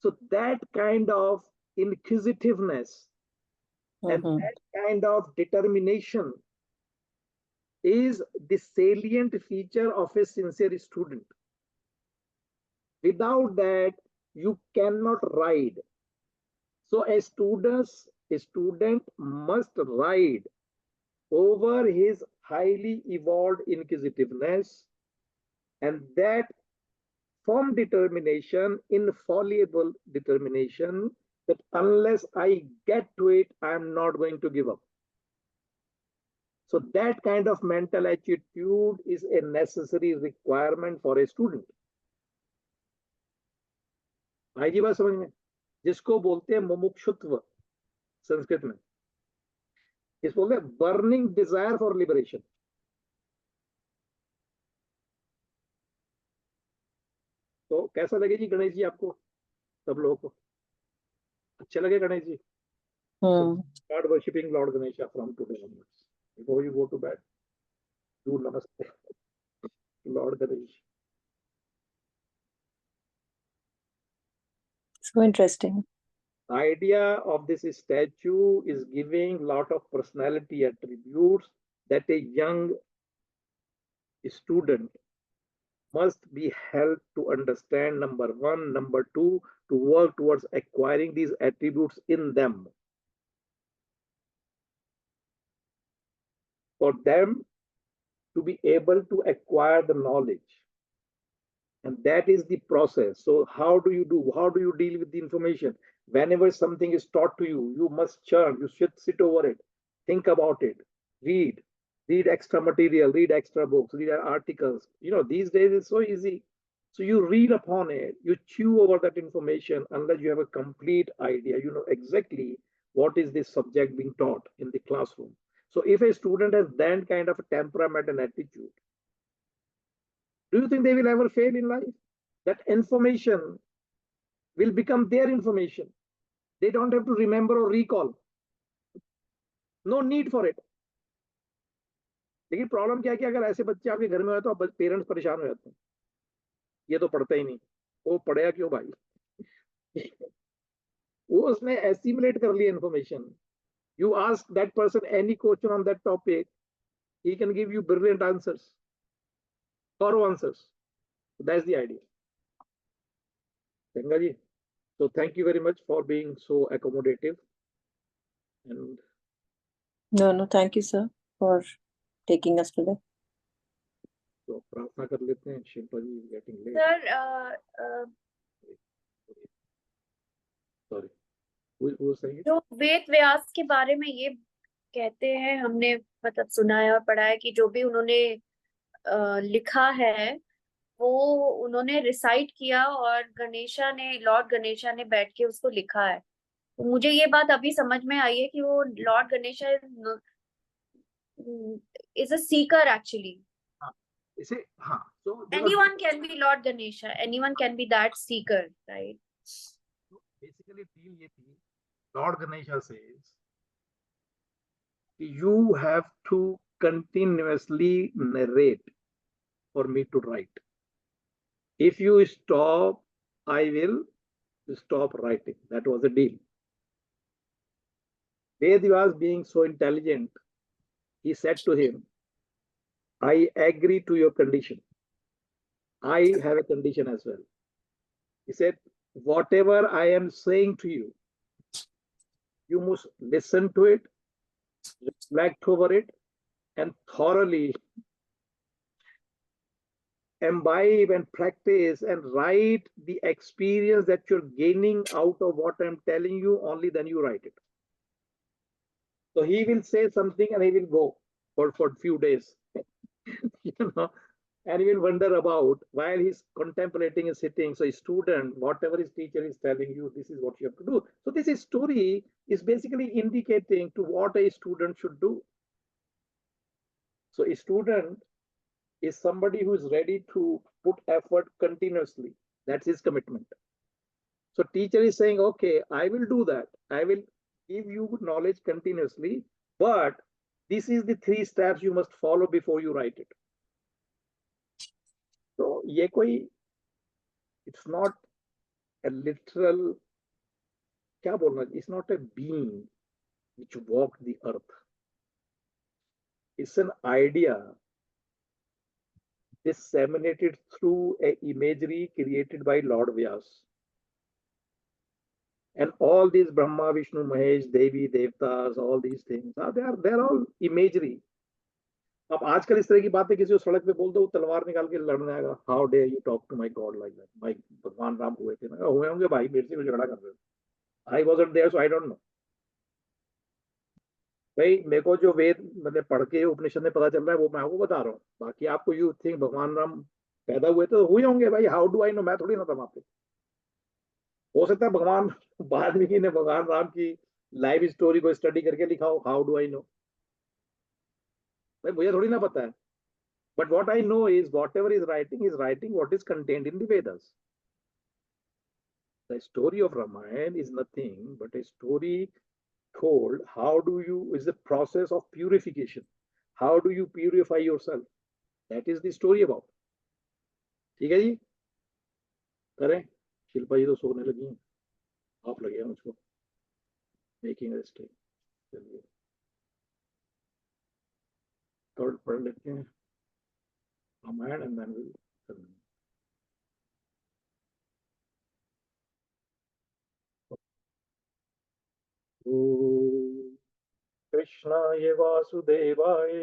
So that kind of inquisitiveness and that kind of determination is the salient feature of a sincere student. Without that, you cannot ride. So a student must ride over his highly evolved inquisitiveness, and that firm determination, infallible determination, that unless I get to it, I am not going to give up. So that kind of mental attitude is a necessary requirement for a student. आएगी बात समझ में? जिसको बोलते हैं मुमुक्षुत्व संस्कृत में, इस बोलते हैं बर्निंग डिजायर फॉर लिबरेशन. तो कैसा लगे जी गणेश जी आपको, सब लोगों को अच्छा लगे Ganesh ji? Start worshipping Lord Ganesha from today onwards. Before you go to bed, do namaste Lord Ganesha. So interesting. The idea of this statue is giving lot of personality attributes that a young student must be helped to understand, number one. Number two, to work towards acquiring these attributes in them. For them to be able to acquire the knowledge. And that is the process. So how do you deal with the information? Whenever something is taught to you, you must churn, you should sit over it, think about it, read extra material, read extra books, read articles. These days it's so easy. So you read upon it, you chew over that information unless you have a complete idea, you know exactly what is this subject being taught in the classroom. So if a student has that kind of a temperament and attitude, do you think they will ever fail in life? That information will become their information. They don't have to remember or recall. No need for it. लेकिन problem क्या है कि अगर ऐसे बच्चे आपके घर में हो तो पेरेंट्स परेशान हो जाते हैं. ये तो पढ़ता ही नहीं, वो पढ़ेगा क्यों भाई? वो उसने एस्टिमेट कर लिया information. You ask that person any question on that topic, he can give you brilliant answers, thorough answers. That's the idea. Ganga ji, so thank you very much for being so accommodative. And No, thank you, sir, for taking us today. तो प्रार्थना कर लेते हैं. शिल्पा जी is getting late. Sir Sorry. Who was saying it? जो वेद व्यास के बारे में ये कहते हैं, हमने मतलब सुना है और पढ़ा है कि जो भी उन्होंने लिखा है वो उन्होंने रिसाइट किया और लॉर्ड गणेशा ने बैठ के उसको लिखा है. तो मुझे ये बात अभी समझ में आई है कि वो Lord Ganesha is a Sikar actually. So anyone can be Lord Ganesha, anyone can be that seeker, right? Basically deal ये थी, Lord Ganesha says you have to continuously narrate for me to write. If you stop, I will stop writing. That was the deal. Vedivas, being so intelligent, he said to him, I agree to your condition. I have a condition as well. He said, whatever I am saying to you, you must listen to it, reflect over it, and thoroughly imbibe and practice and write the experience that you're gaining out of what I'm telling you. Only then you write it. So he will say something and he will go for a few days, and he will wonder about while he's contemplating and sitting. So a student, whatever his teacher is telling you, this is what you have to do. So this story is basically indicating to what a student should do. So a student is somebody who is ready to put effort continuously. That's his commitment. So teacher is saying, okay, I will do that. I will give you knowledge continuously, but this is the 3 steps you must follow before you write it. So ये कोई, it's not a literal, क्या बोलना, it's not a being which walked the earth. It's an idea disseminated through a imagery created by Lord Vyas. And all these Brahma, Vishnu, Mahesh, Devi, Devtas, all these things, they're all imagery. अब आजकल इस तरह की बातें किसी को सड़क पे बोल दो, तलवार निकाल के लड़ने आएगा. How dare you talk to my god like that. भाई भगवान राम हुए थे ना, हुए होंगे भाई, मेरे से भी झगड़ा कर रहे हो. I wasn't there so I don't know. भाई मेरे को जो वेद मैंने पढ़ के उपनिषद में पता चल रहा है वो मैं आपको बता रहा हूँ. बाकी आपको यू थिंक भगवान राम पैदा हुए तो हुए होंगे भाई. हाउ डू आई नो, मैं थोड़ी ना था वहां पे. हो सकता है भगवान वाल्मीकि ने भगवान राम की लाइफ स्टोरी को स्टडी करके लिखा हो. हाउ डू आई नो, भाई मुझे थोड़ी ना पता है. But what I know is what ever is writing what is contained in the Vedas. The story of Ramayana is nothing but a story told how do you, is the process of purification. How do you purify yourself? That is the story about. ठीक है जी, करें. शिल्पा जी तो सोने लगी हैं, आप लगे हैं मुझको मेकिंग मिस्टेक. चलिए थर्ड पढ़ लेते हैं रामायण एंड देन विल. कृष्णाय वासुदेवाय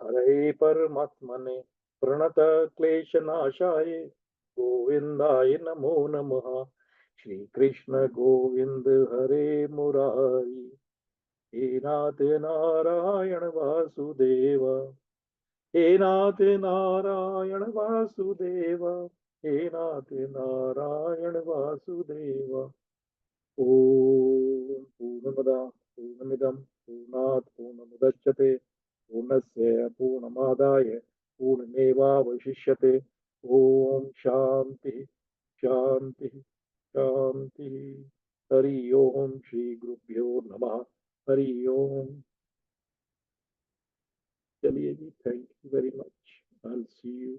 हरे परमात्मने प्रणत क्लेशनाशाय गोविंदाय नमो नमः. श्री कृष्ण गोविंद हरे मुरारी. हे नाथ नारायण वासुदेव, हे नाथ नारायण वासुदेव, हे नाथ नारायण वासुदेव. ओम पूर्णमदा पूर्णमिदं पूर्णात् पूर्णमुदच्यते पूर्णस्य पूर्णमादाय पूर्णमेवावशिष्यते. ओम शांति शांति शांति. हरि ओम. श्री गुरुभ्यो नमः. हरि ओम. चलिए जी, thank you very much. I will see you